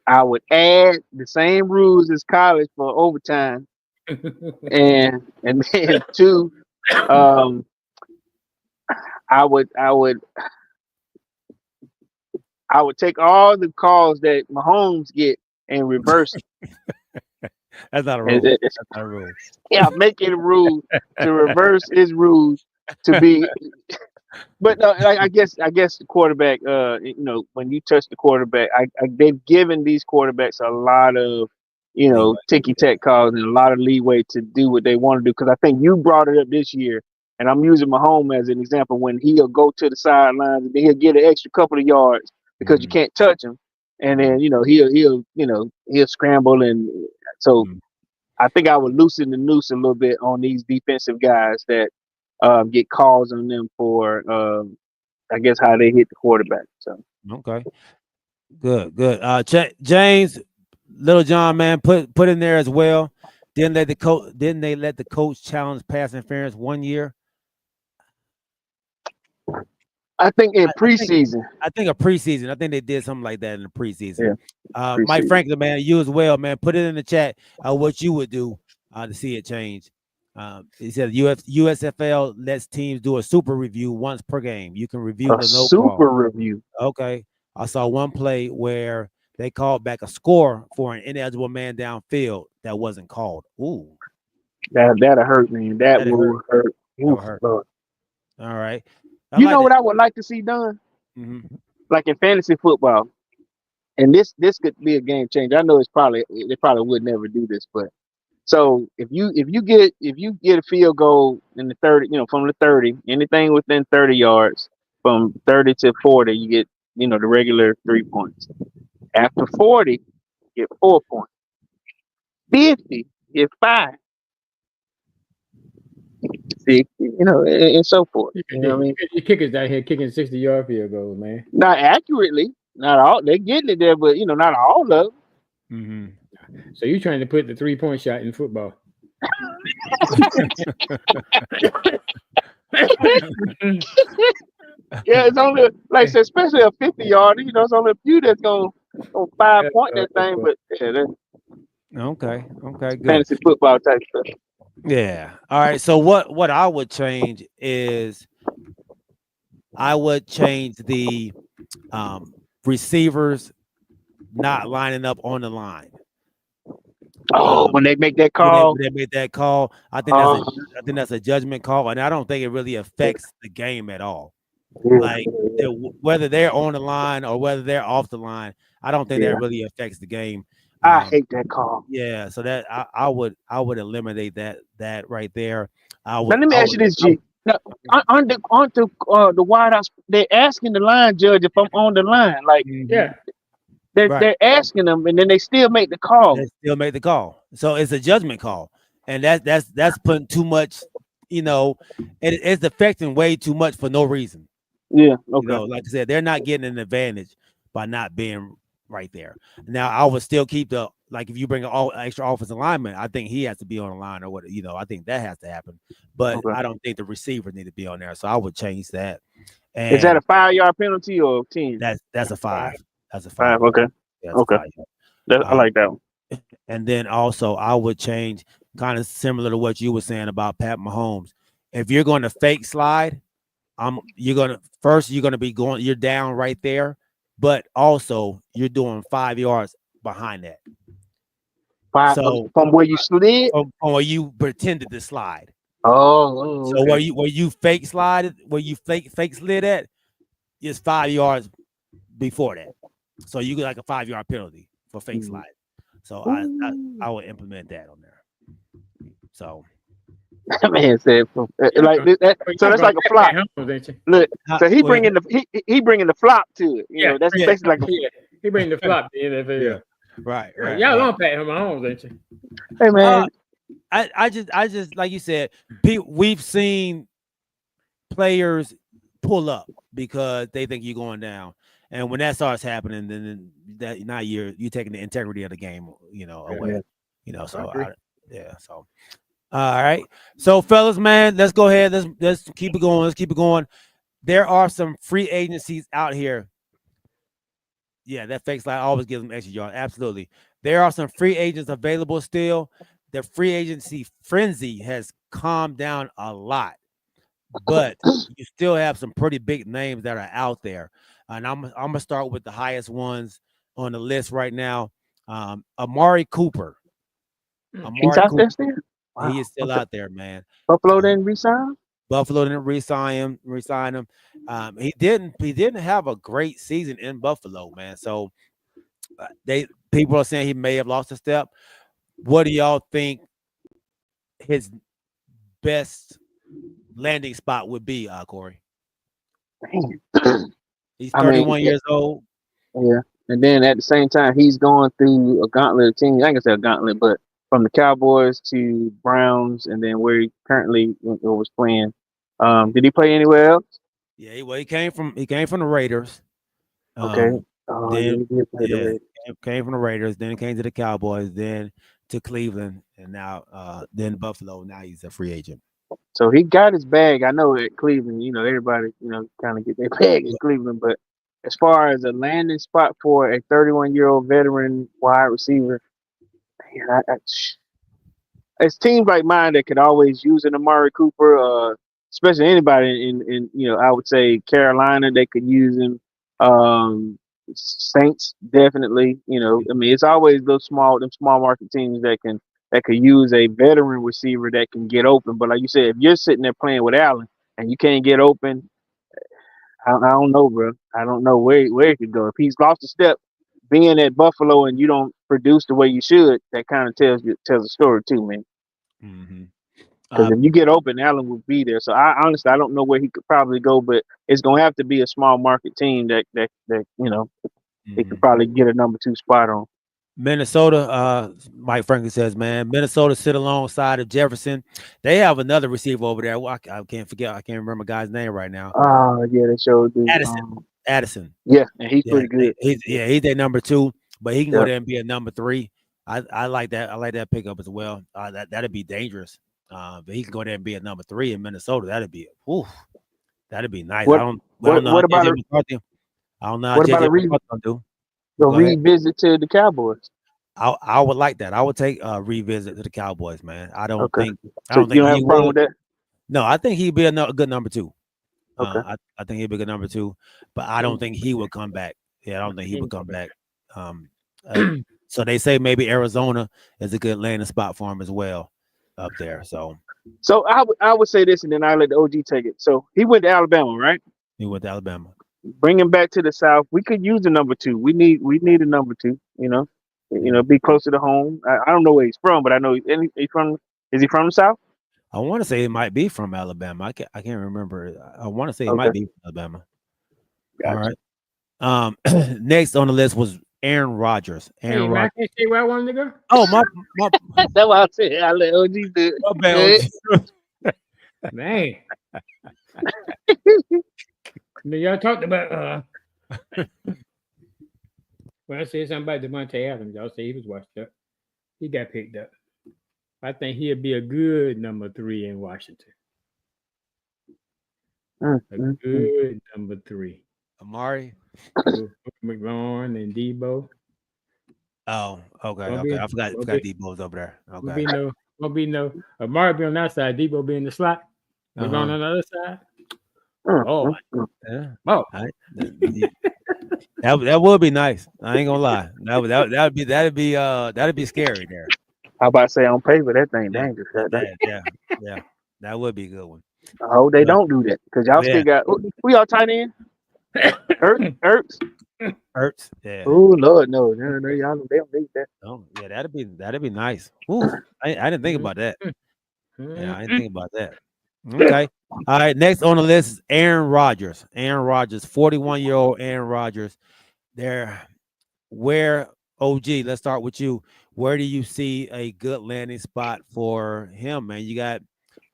I would add the same rules as college for overtime, and then two, I would take all the calls that Mahomes get and reverse it. That's not a rule. That's not a rule. Yeah, make it a rule to reverse his rules to be. But no, I guess the quarterback. When you touch the quarterback, they've given these quarterbacks a lot of ticky tack calls and a lot of leeway to do what they want to do. Because I think you brought it up this year, and I'm using Mahomes as an example. When he'll go to the sidelines and then he'll get an extra couple of yards because you can't touch him, and then he'll scramble, and so I think I would loosen the noose a little bit on these defensive guys that get calls on them for I guess how they hit the quarterback. So okay, good. James, Little John, man, put in there as well. Didn't they let the coach challenge pass interference 1 year? I think in preseason. I think a preseason. I think they did something like that in the preseason. Yeah. Mike Franklin, man, you as well, man. Put it in the chat what you would do to see it change. He said USFL lets teams do a super review once per game. You can review the no super call. review. Okay. I saw one play where they called back a score for an ineligible man downfield that wasn't called. Ooh. That'll hurt, man. That will hurt. That'll hurt. All right. You know what I would like to see done? Mm-hmm. Like in fantasy football. And this could be a game changer. I know they probably would never do this, but so if you get a field goal in the 30, from the 30, anything within 30 yards, from 30 to 40, you get, the regular 3 points. After 40, you get 4 points. 50, you get 5. 60, and so forth. You know what I mean? Your kickers out here kicking 60-yard field goals, man. Not accurately, not all. They're getting it there, but not all of them. Mm-hmm. So you're trying to put the 3-point shot in football? Yeah, it's only especially a 50-yarder. It's only a few that's gonna 5-point that thing. But Okay, good. Fantasy football type stuff. Yeah. All right. So what I would change is I would change the receivers not lining up on the line. Oh, when they make that When call, they made that call, I think that's a judgment call, and I don't think it really affects the game at all. Like whether they're on the line or whether they're off the line, I don't think that really affects the game. I hate that call. Yeah, so that I would eliminate that right there. Now let me ask you this, G. Now, on the wideouts, they're asking the line judge if I'm on the line. Like, Yeah. they're asking them, and then they still make the call. They still make the call. So it's a judgment call, and that's putting too much. It's affecting way too much for no reason. Yeah. Okay. Like I said, they're not getting an advantage by not being right there. Now, I would still keep if you bring an extra offensive lineman, I think he has to be on the line or what. I think that has to happen. But I don't think the receiver need to be on there. So I would change that. And is that a 5-yard penalty or 10? That's a 5. That's a 5. 5. Okay. Yeah, okay. I like that one. And then also I would change kind of similar to what you were saying about Pat Mahomes. If you're going to fake slide, you're going to be going, you're down right there, but also you're doing 5 yards behind that. 5 from where you slid? Or you pretended to slide. Oh, okay. So where you fake slide, where you fake slid at, is 5 yards before that. So you get like a 5-yard penalty for fake slide. So I would implement that on there. So that man said like that. So that's like a flop. Look, so he bringing the flop to it. You know, that's basically like he bringing the flop to the NFL. Yeah. Right. Y'all don't Pat Mahomes, ain't you? Hey man, I just like you said, we've seen players pull up because they think you're going down, and when that starts happening, then that now you're taking the integrity of the game, away. So so all right. So fellas, man, let's go ahead. Let's keep it going. Let's keep it going. There are some free agencies out here. Yeah, that fake slide always gives them extra yards. Absolutely. There are some free agents available still. The free agency frenzy has calmed down a lot, but you still have some pretty big names that are out there. And I'm gonna start with the highest ones on the list right now. Amari Cooper. He's out there still? Wow. He is still out there, man. Buffalo didn't resign? Buffalo didn't resign him. He didn't have a great season in Buffalo, man. So people are saying he may have lost a step. What do y'all think his best landing spot would be, Corey? He's 31 years old. Yeah. And then at the same time, he's going through a gauntlet of teams. I ain't gonna say a gauntlet, but from the Cowboys to Browns, and then where he currently was playing. Did he play anywhere else? Yeah, he came from the Raiders. Okay. Came from the Raiders, then came to the Cowboys, then to Cleveland, and now then Buffalo. Now he's a free agent. So he got his bag. I know at Cleveland, everybody, kind of get their bag in Cleveland, but as far as a landing spot for a 31-year-old veteran wide receiver, man, it's teams like mine that could always use an Amari Cooper, especially anybody in I would say Carolina, they could use him. Saints definitely, it's always them small market teams that could use a veteran receiver that can get open. But like you said, if you're sitting there playing with Allen and you can't get open, I don't know, bro. I don't know where it could go. If he's lost a step being at Buffalo and you don't produce the way you should, that kind of tells a story too, man. Mm-hmm. Because if you get open, Allen will be there. So I honestly don't know where he could probably go, but it's gonna have to be a small market team that he could probably get a number 2 spot on. Minnesota, Mike Franklin says, man, Minnesota sit alongside of Jefferson. They have another receiver over there. Well, I can't forget. I can't remember the guy's name right now. Oh, yeah, they showed Addison. Yeah, and he's pretty good. He's their number 2, but he can go there and be a number 3. I like that. I like that pickup as well. That'd be dangerous. But he can go there and be a number 3 in Minnesota. That'd be nice. What about I don't know how JJ McCarthy gonna do. revisit to the Cowboys? I would like that. I would take a revisit to the Cowboys, man. I don't Okay. think I So don't you think don't have he a problem would. with that? No, I think he'd be a good number 2. Okay. I think he'd be a good number 2, but I don't think he would come back. Yeah, I don't think he would come back. Um, so they say maybe Arizona is a good landing spot for him as well up there. So So I would say this, and then I let the OG take it. So he went to Alabama, right? he went to Alabama. Bring him back to the South. We could use a number 2. We need a number 2. Be closer to home. I don't know where he's from, but I know he's from. Is he from the South? I want to say it might be from Alabama. I can't remember. I want to say it Okay. might be from Alabama. All Gotcha. right. Next on the list was Aaron Rodgers. Hey, Aaron man, I Rodgers. can't say where I wanted to go. Oh my That's why I said I let OG do it. my bad. Man. Now, y'all talked about when I said something about Devontae Adams, y'all say he was washed up. He got picked up. I think he'll be a good number 3 in Washington. A good number 3. Amari. With McLaurin and Debo. Oh, okay. Won't be- Okay. I forgot won't be- Debo's over there. Won't Okay. be no Amari be on that side, Debo be in the slot. McLaurin Uh-huh. on the other side. Mm, Oh, mm. Yeah. oh. That would be nice. I ain't gonna lie. That'd be scary there. How about to say on paper that thing Yeah. dangerous? That- Yeah. That would be a good one. I hope they But- don't do that because y'all Yeah. still got who y'all tight end? Ertz. Hurts. Yeah. Oh Lord, no, y'all they don't need that. Oh, yeah, that'd be nice. Ooh, I didn't think about that. Yeah, I didn't think about that. Okay. All right. Next on the list is Aaron Rodgers. Aaron Rodgers, 41-year-old Aaron Rodgers. Where OG, let's start with you. Where do you see a good landing spot for him, man? You got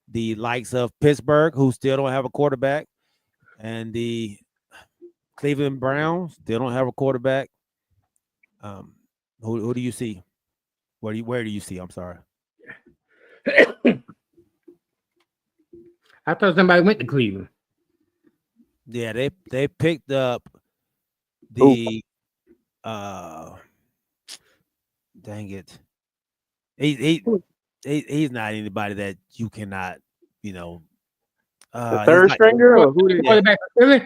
the likes of Pittsburgh, who still don't have a quarterback, and the Cleveland Browns still don't have a quarterback. Who do you see? Where do you see? I'm sorry. I thought somebody went to Cleveland. Yeah, they picked up the dang it. He's not anybody that you cannot, The he's third not stringer or who did Quarterback for Philly?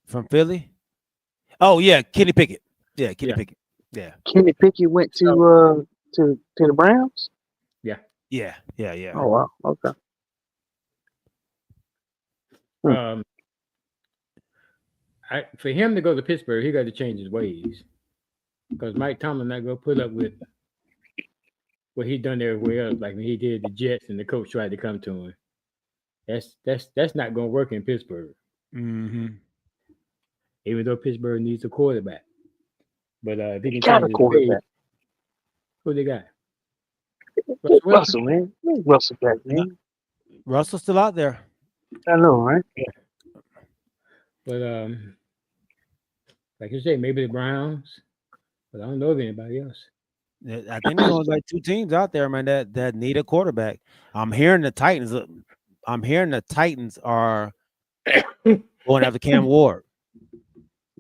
from Philly. Oh yeah, Kenny Pickett. Yeah, Kenny Yeah. Pickett. Yeah. Kenny Pickett went to the Browns? Yeah. Oh wow, okay. For him to go to Pittsburgh, he got to change his ways because Mike Tomlin not gonna put up with what he done everywhere else, like when he did the Jets and the coach tried to come to him. That's not gonna work in Pittsburgh, Mm-hmm. even though Pittsburgh needs a quarterback. But if he can Got change a his quarterback. ways, who they got? Russell, man. Where's Russell back, man? Russell's still out there. I know, right? But like you say, maybe the Browns, but I don't know of anybody else. I think there's only like 2 teams out there, man, that need a quarterback. I'm hearing the Titans are going after Cam Ward.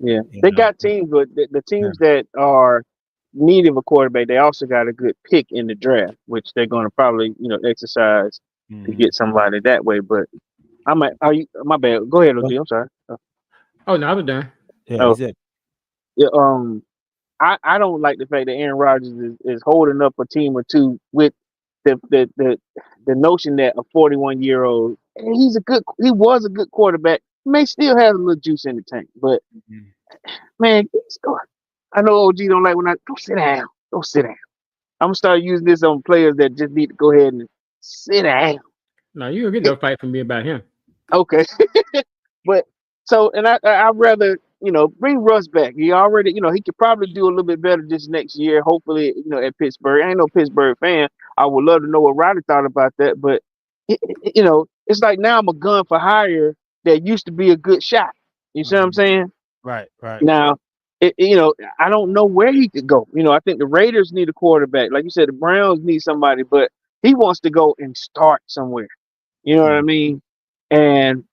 Yeah, You they know? got teams, but the teams that are needing a quarterback, they also got a good pick in the draft, which they're going to probably exercise to Mhm. get somebody that way. But my bad. Go ahead, OG. I'm sorry. Oh no, I was done. Yeah, Oh. that's it. Yeah, I don't like the fact that Aaron Rodgers is holding up a team or two with the notion that a 41-year-old, he was a good quarterback, may still have a little juice in the tank, but Mhm. man, I know OG don't like when go sit down. Go sit down. I'm gonna start using this on players that just need to go ahead and sit down. No, you don't get no fight from me about him. Okay. But I'd rather, bring Russ back. He already, he could probably do a little bit better this next year, hopefully, at Pittsburgh. I ain't no Pittsburgh fan. I would love to know what Roddy thought about that. But, it's like now I'm a gun for hire that used to be a good shot. You see what I'm saying? Right. Now, I don't know where he could go. I think the Raiders need a quarterback. Like you said, the Browns need somebody, but he wants to go and start somewhere. You know what I mean? And,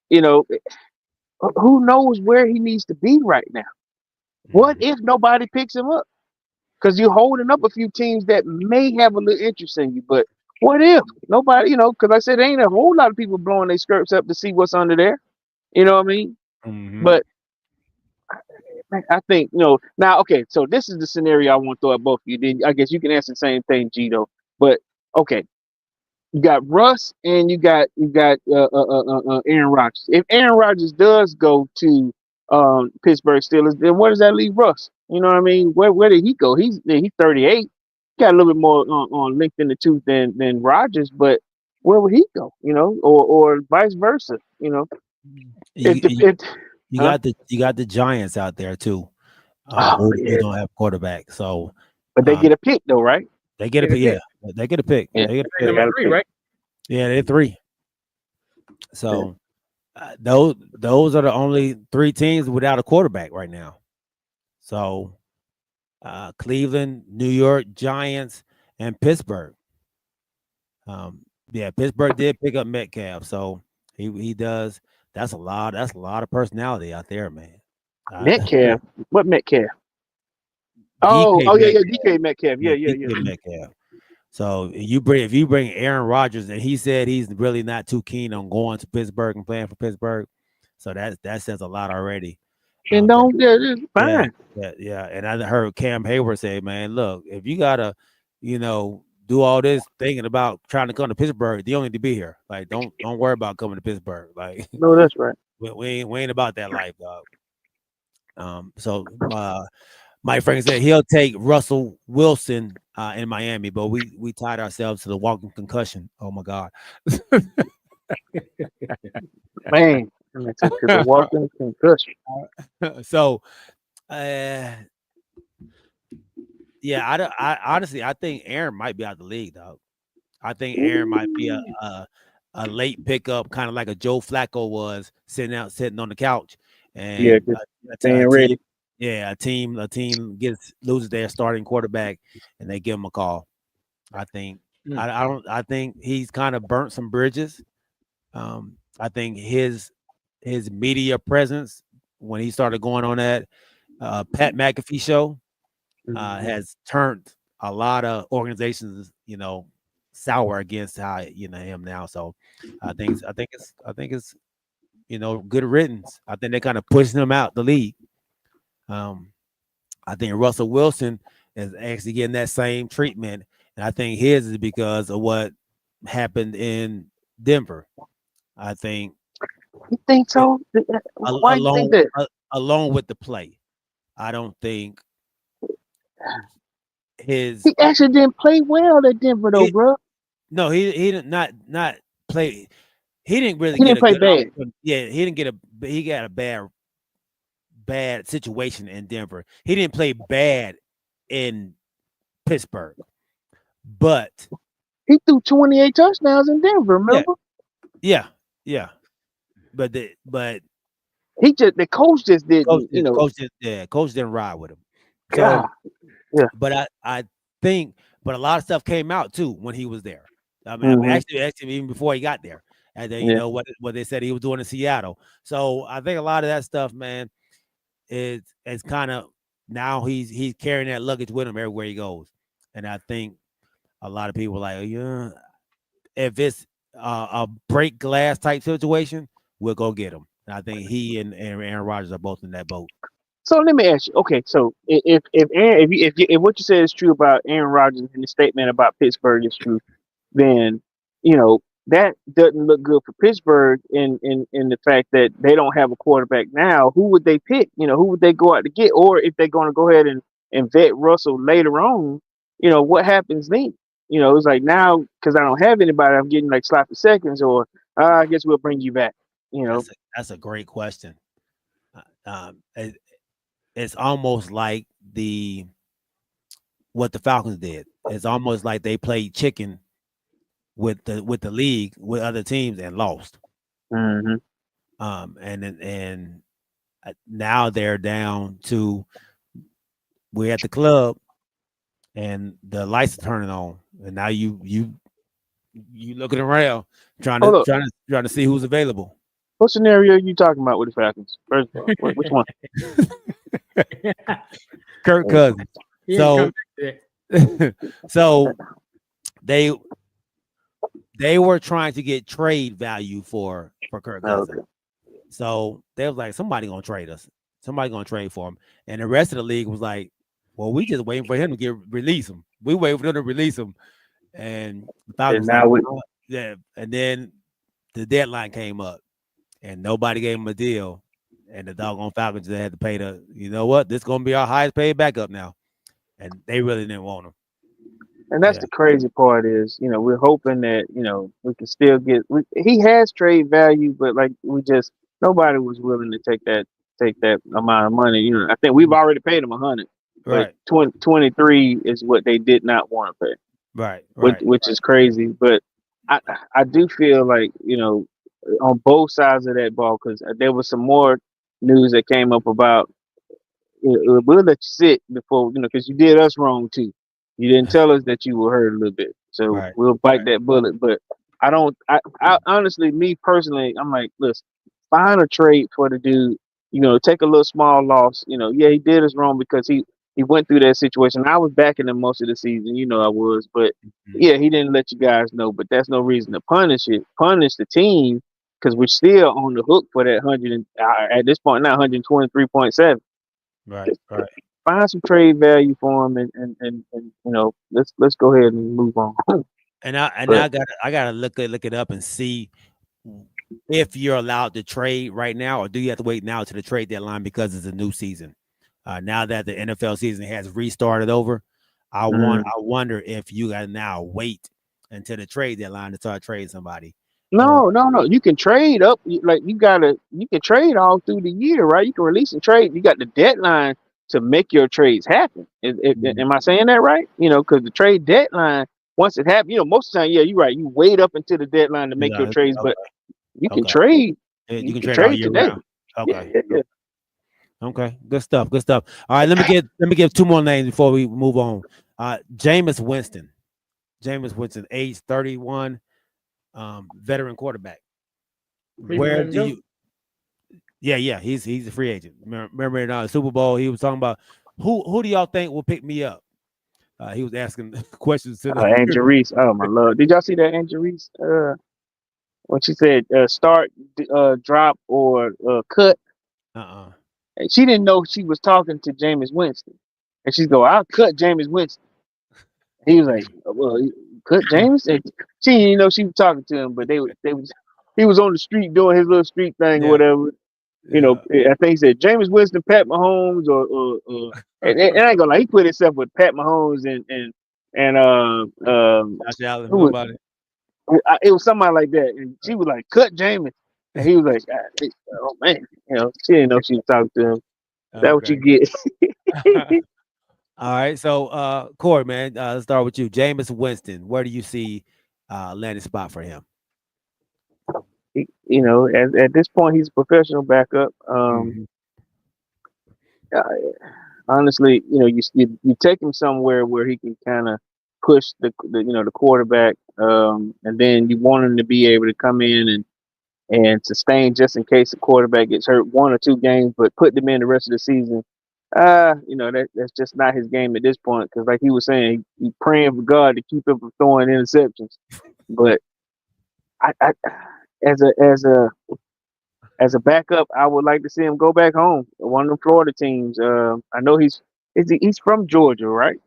who knows where he needs to be right now? What if nobody picks him up? because you're holding up a few teams that may have a little interest in you. But what if nobody, because I said there ain't a whole lot of people blowing their skirts up to see what's under there. You know what I mean? Mhm. But I think now. Okay, so this is the scenario I want to throw at both of you. Then I guess you can answer the same thing, Gito. But okay, you got Russ and you got Aaron Rodgers. If Aaron Rodgers does go to Pittsburgh Steelers, then where does that leave Russ? You know what I mean? Where did he go? He's 38. Got a little bit more on length in the tooth than Rodgers, but where would he go? Or vice versa. You, If you huh? got the Giants out there too, Oh who yeah, don't have quarterback. So but they um, get a pick though, right? they get a Get a pick. Yeah, they get a pick. Yeah. They get a They're pick. number 3, right? Yeah, they're 3. So those are the only 3 teams without a quarterback right now. So Cleveland, New York Giants, and Pittsburgh. Yeah, Pittsburgh did pick up Metcalf, so he does. That's a lot. That's a lot of personality out there, man. Metcalf. What Metcalf? Oh, DK yeah, Metcalf. DK Metcalf. Yeah. DK Metcalf. So if you bring Aaron Rodgers, and he said he's really not too keen on going to Pittsburgh and playing for Pittsburgh, so that says a lot already. And it's fine. Yeah. And I heard Cam Hayward say, "Man, look, if you gotta, do all this thinking about trying to come to Pittsburgh, you don't need to be here. Like, don't worry about coming to Pittsburgh. Like, No, that's right. we ain't about that life, dog." So Mike Frank said he'll take Russell Wilson in Miami, but we tied ourselves to the walking concussion. Oh my God. Man, to the walking concussion. So yeah, I honestly I think Aaron might be out the league, dog. I think Aaron might be a late pickup, kind of like a Joe Flacco was sitting on the couch, and Yeah, just staying ready. Yeah, a team loses their starting quarterback, and they give him a call. I think I think he's kind of burnt some bridges. I think his media presence when he started going on that Pat McAfee show has turned a lot of organizations, sour against him now. So I think it's good riddance. I think they're kind of pushing him out the league. I think Russell Wilson is actually getting that same treatment, and I think his is because of what happened in Denver. I think. You think so? Why do you think that? Along with the play, I don't think he actually didn't play well at Denver though, bro. No, he didn't not play. He didn't really. He didn't play bad. Yeah, he didn't get he got a bad situation in Denver. He didn't play bad in Pittsburgh, but he threw 28 touchdowns in Denver. Remember? Yeah. But he just the coach just didn't. Coach didn't ride with him. So, God. Yeah. But I think, but a lot of stuff came out too when he was there. I mean, actually, even before he got there, and then you know what they said he was doing in Seattle. So I think a lot of that stuff, man, is kind of now he's carrying that luggage with him everywhere he goes, and I think a lot of people are like, yeah, if it's a break glass type situation, we'll go get him. And I think he and Aaron Rodgers are both in that boat. So let me ask you. Okay, so if what you said is true about Aaron Rodgers and the statement about Pittsburgh is true, then that doesn't look good for Pittsburgh in the fact that they don't have a quarterback now. Who would they pick? Who would they go out to get? Or if they're going to go ahead and vet Russell later on, what happens then? It's like now because I don't have anybody, I'm getting like sloppy seconds, or I guess we'll bring you back. That's a great question. It's almost like what the Falcons did. It's almost like they played chicken with the league with other teams and lost. Mm-hmm. And now they're down to we're at the club and the lights are turning on, and now you looking around trying to see who's available. What scenario are you talking about with the Falcons? First, which one? Kirk Cousins. So So they were trying to get trade value for Kirk Cousins. Okay. So they was like, somebody gonna trade us. Somebody gonna trade for him. And the rest of the league was like, well, we just waiting for him to release him. We waiting for them to release him. And the Falcons now like, we- "Oh," yeah. And then the deadline came up, and nobody gave him a deal. And the doggone Falcons had to pay the. You know what? This is gonna be our highest paid backup now. And they really didn't want him. And that's Yeah. the crazy part is, we're hoping that, we can still get. He has trade value, but like nobody was willing to take that amount of money. I think we've already paid him 100, but Right. 23 is what they did not want to pay, Right. which is crazy. But I do feel like on both sides of that ball, because there was some more news that came up about we'll let you sit before because you did us wrong too. You didn't tell us that you were hurt a little bit, so Right. we'll bite that bullet. But I don't. I honestly, me personally, I'm like, listen, find a trade for the dude. Take a little small loss. Yeah, he did us wrong because he went through that situation. I was backing him most of the season. I was, but yeah, he didn't let you guys know. But that's no reason to punish the team, because we're still on the hook for that 100 at this point now 123.7. Right. Find some trade value for him, and let's go ahead and move on. And I But gotta look it up and see if you're allowed to trade right now, or do you have to wait now to the trade deadline because it's a new season. Now that the NFL season has restarted over, I wonder if you gotta now wait until the trade deadline to start trading somebody. Or no, you can trade up. You can trade all through the year, right? You can release and trade. You got the deadline to make your trades happen. Am I saying that right? Because the trade deadline, once it happens, most of the time, yeah, you're right. You wait up until the deadline to make your trades, but you can okay. trade. You You can can trade all trade year today. round. Okay. Yeah. Okay. Good stuff. All right, let me give two more names before we move on. Jameis Winston. Age 31, veteran quarterback. Where do you? Yeah, he's a free agent. Remember in the Super Bowl, he was talking about who do y'all think will pick me up? He was asking questions to the. Andrew Reese. Oh my lord! Did y'all see that Andrew Reese? When she said start, drop, or cut, and she didn't know she was talking to Jameis Winston, and she's go, "I'll cut Jameis Winston." He was like, "Well, cut Jameis," and she didn't even know she was talking to him, but he was on the street doing his little street thing or whatever. I think he said Jameis Winston, Pat Mahomes, or and I ain't gonna lie, he put himself with Pat Mahomes and Josh Allen, who was, somebody. it was somebody like that, and she was like, "Cut Jameis," and he was like, "Oh man," she didn't know she was talking to him. That's what you get. All right, so Corey, man, let's start with you. Jameis Winston, where do you see landing spot for him? At this point, he's a professional backup. Honestly, you take him somewhere where he can kind of push the quarterback, and then you want him to be able to come in and sustain just in case the quarterback gets hurt 1 or 2 games, but put them in the rest of the season. That's just not his game at this point, because like he was saying, he's praying for God to keep him from throwing interceptions. But I as a backup, I would like to see him go back home. One of the Florida teams. I know he's from Georgia, right?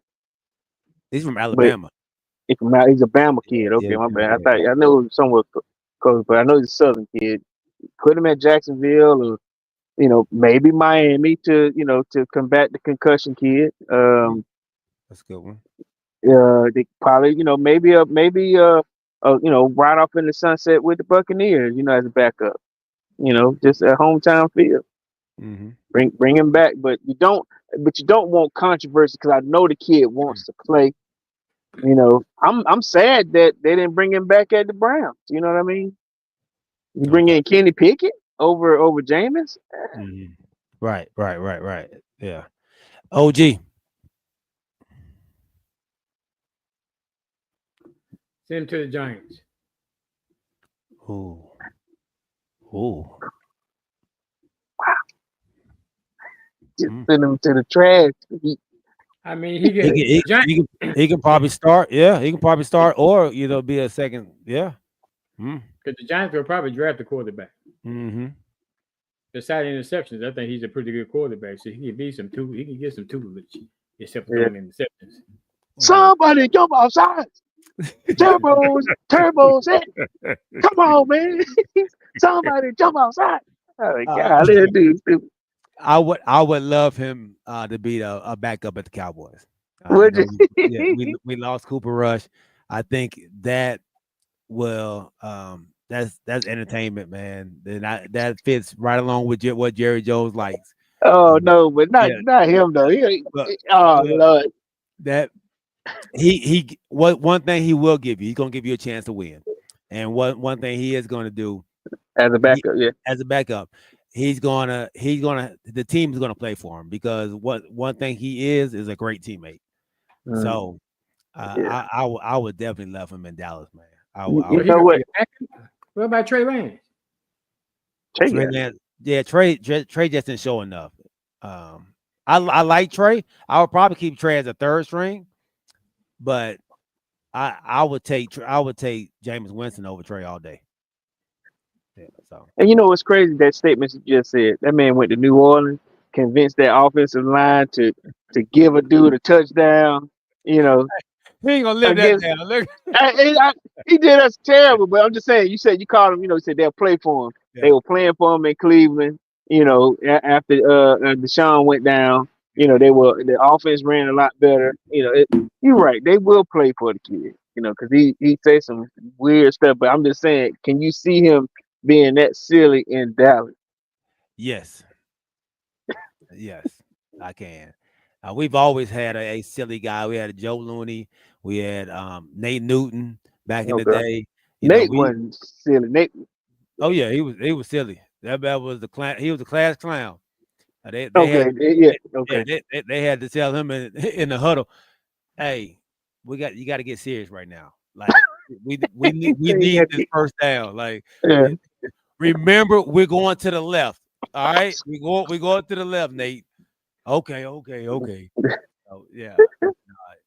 He's from But Alabama. he's a Bama kid. Okay, my bad. I know it was somewhere close, but I know he's a Southern kid. Put him at Jacksonville, or maybe Miami to combat the concussion kid. That's a good one. They probably maybe right off in the sunset with the Buccaneers, as a backup. Just a hometown field. Bring him back, but you don't want controversy, because I know the kid wants to play. I'm sad that they didn't bring him back at the Browns. You know what I mean? You bring in Kenny Pickett over Jameis. Right. Yeah. OG. Send him to the Giants. Ooh. Just send him to the trash. I mean, he He can. can, he can probably start. Yeah, he can probably start, or be a second. Yeah. Because the Giants will probably draft a quarterback. Mm-hmm. Besides interceptions, I think he's a pretty good quarterback. So he can be some two. He can get some tutelage, except for Yeah. throwing interceptions. Somebody jump outside. Turbos, come on, man. Somebody jump outside. Oh my God, little dude, stupid. I would love him to be a backup at the Cowboys. Would We lost Cooper Rush. I think that will that's entertainment, man. That fits right along with what Jerry Jones likes. Oh no, but not him though. Oh yeah. Lord, That one thing he will give you, he's gonna give you a chance to win. And one thing he is gonna do as a backup, as a backup, the team is gonna play for him, because one thing he is a great teammate. So I would definitely love him in Dallas, man. You know what? What about Trey Lance? Trey Lance, yeah, Trey just didn't show enough. I like Trey. I would probably keep Trey as a third string, but I would take Jameis Winston over Trey all day. Yeah, so. And you know what's crazy? That statement you just said. That man went to New Orleans, convinced that offensive line to give a dude a touchdown. You know, he ain't gonna live that down. Look. He did us terrible, but I'm just saying. You said you called him. You know, you said they'll play for him. Yeah. They were playing for him in Cleveland. You know, after Deshaun went down, you know, the offense ran a lot better. You know, you're right. They will play for the kid. You know, because he says some weird stuff. But I'm just saying, can you see him being that silly in Dallas? Yes, I can. We've always had a silly guy. We had Joe Looney. We had Nate Newton back in the day. Nate wasn't silly. Nate. Oh yeah, he was silly. That was the clown. He was a class clown. They had to tell him in the huddle, "Hey, you got to get serious right now. Like we need this first down. Like remember, we're going to the left. All right, we going to the left, Nate. Okay. Oh, yeah,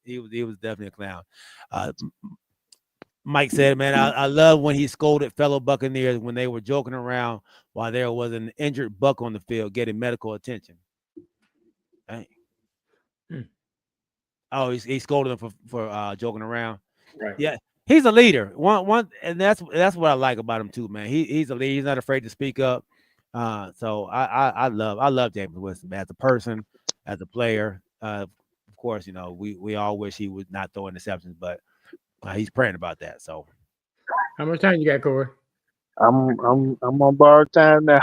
he was definitely a clown. Mike said, man, I love when he scolded fellow Buccaneers when they were joking around while there was an injured Buck on the field getting medical attention. Dang. Oh, he scolded them for joking around. Right. Yeah, he's a leader. One, and that's what I like about him too, man. He's a leader. He's not afraid to speak up. So I love Jameis Winston, man, as a person, as a player. Of course, you know, we all wish he would not throw interceptions, but he's praying about that. So, how much time you got, Corey? I'm on borrowed time now.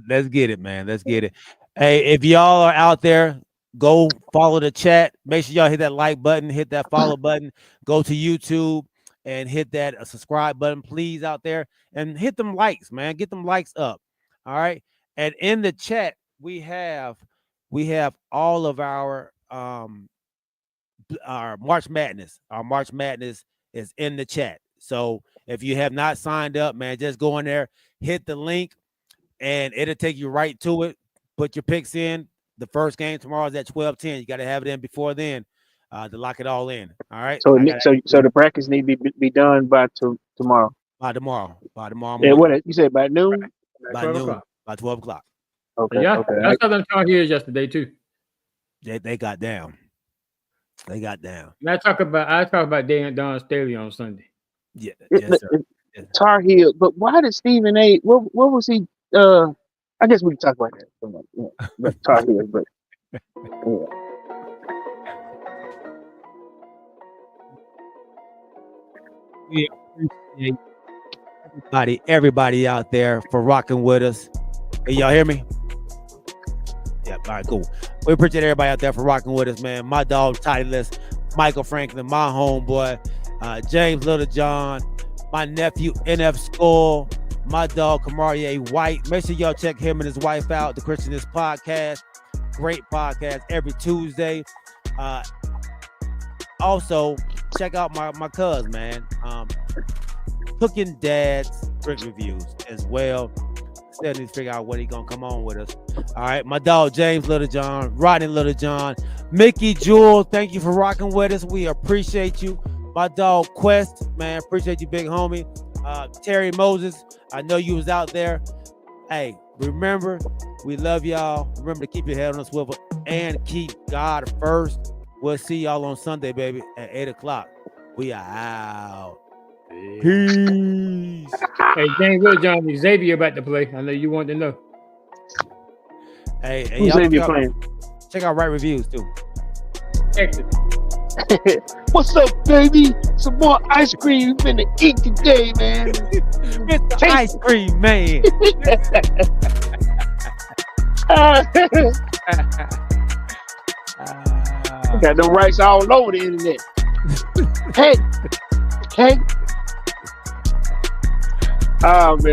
Let's get it, man. Let's get it. Hey, if y'all are out there, go follow the chat. Make sure y'all hit that like button, hit that follow button. Go to YouTube and hit that subscribe button, please, out there, and hit them likes, man. Get them likes up. All right. And in the chat, we have all of our March Madness. Our March Madness is in the chat. So if you have not signed up, man, just go in there, hit the link, and it'll take you right to it. Put your picks in. The first game tomorrow is at 12:10. You got to have it in before then to lock it all in. All right. So the brackets need to be done by tomorrow. By tomorrow. Yeah, what you said by noon? By 12 o'clock. By 12 o'clock. Okay. Yeah, I saw them talk here yesterday too. They got down. They got down. And I talk about Don Staley on Sunday. Yeah, yes, sir. Tar Heel, but why did Stephen A? What was he? I guess we can talk about that. But Tar Heel, but we appreciate everybody out there for rocking with us. Hey, y'all hear me? Yeah, all right, cool. We appreciate everybody out there for rocking with us, man. My dog Titleist, Michael Franklin, my homeboy, James Littlejohn, my nephew NF Skull, my dog Kamarie White. Make sure y'all check him and his wife out, the Christianist Podcast. Great podcast every Tuesday. Also, check out my cuz, man. Cooking Dad's drink reviews as well. still need to figure out what he's gonna come on with us. All right, my dog James Littlejohn, Rodney Littlejohn, Mickey Jewel, thank you for rocking with us. We appreciate you. My dog Quest, man, appreciate you, big homie. Terry Moses, I know you was out there. Hey, remember, we love y'all. Remember to keep your head on a swivel and keep God first. We'll see y'all on Sunday, baby, at 8 o'clock. We are out. Peace. Hey, James Littlejohn, Xavier about to play. I know you want to know. Hey, Who's y'all Xavier playing? check out Right Reviews too. Excellent. What's up, baby? Some more ice cream you finna eat today, man. Mr. Ice Cream Man. Got them rights all over the internet. Hey. Oh, man.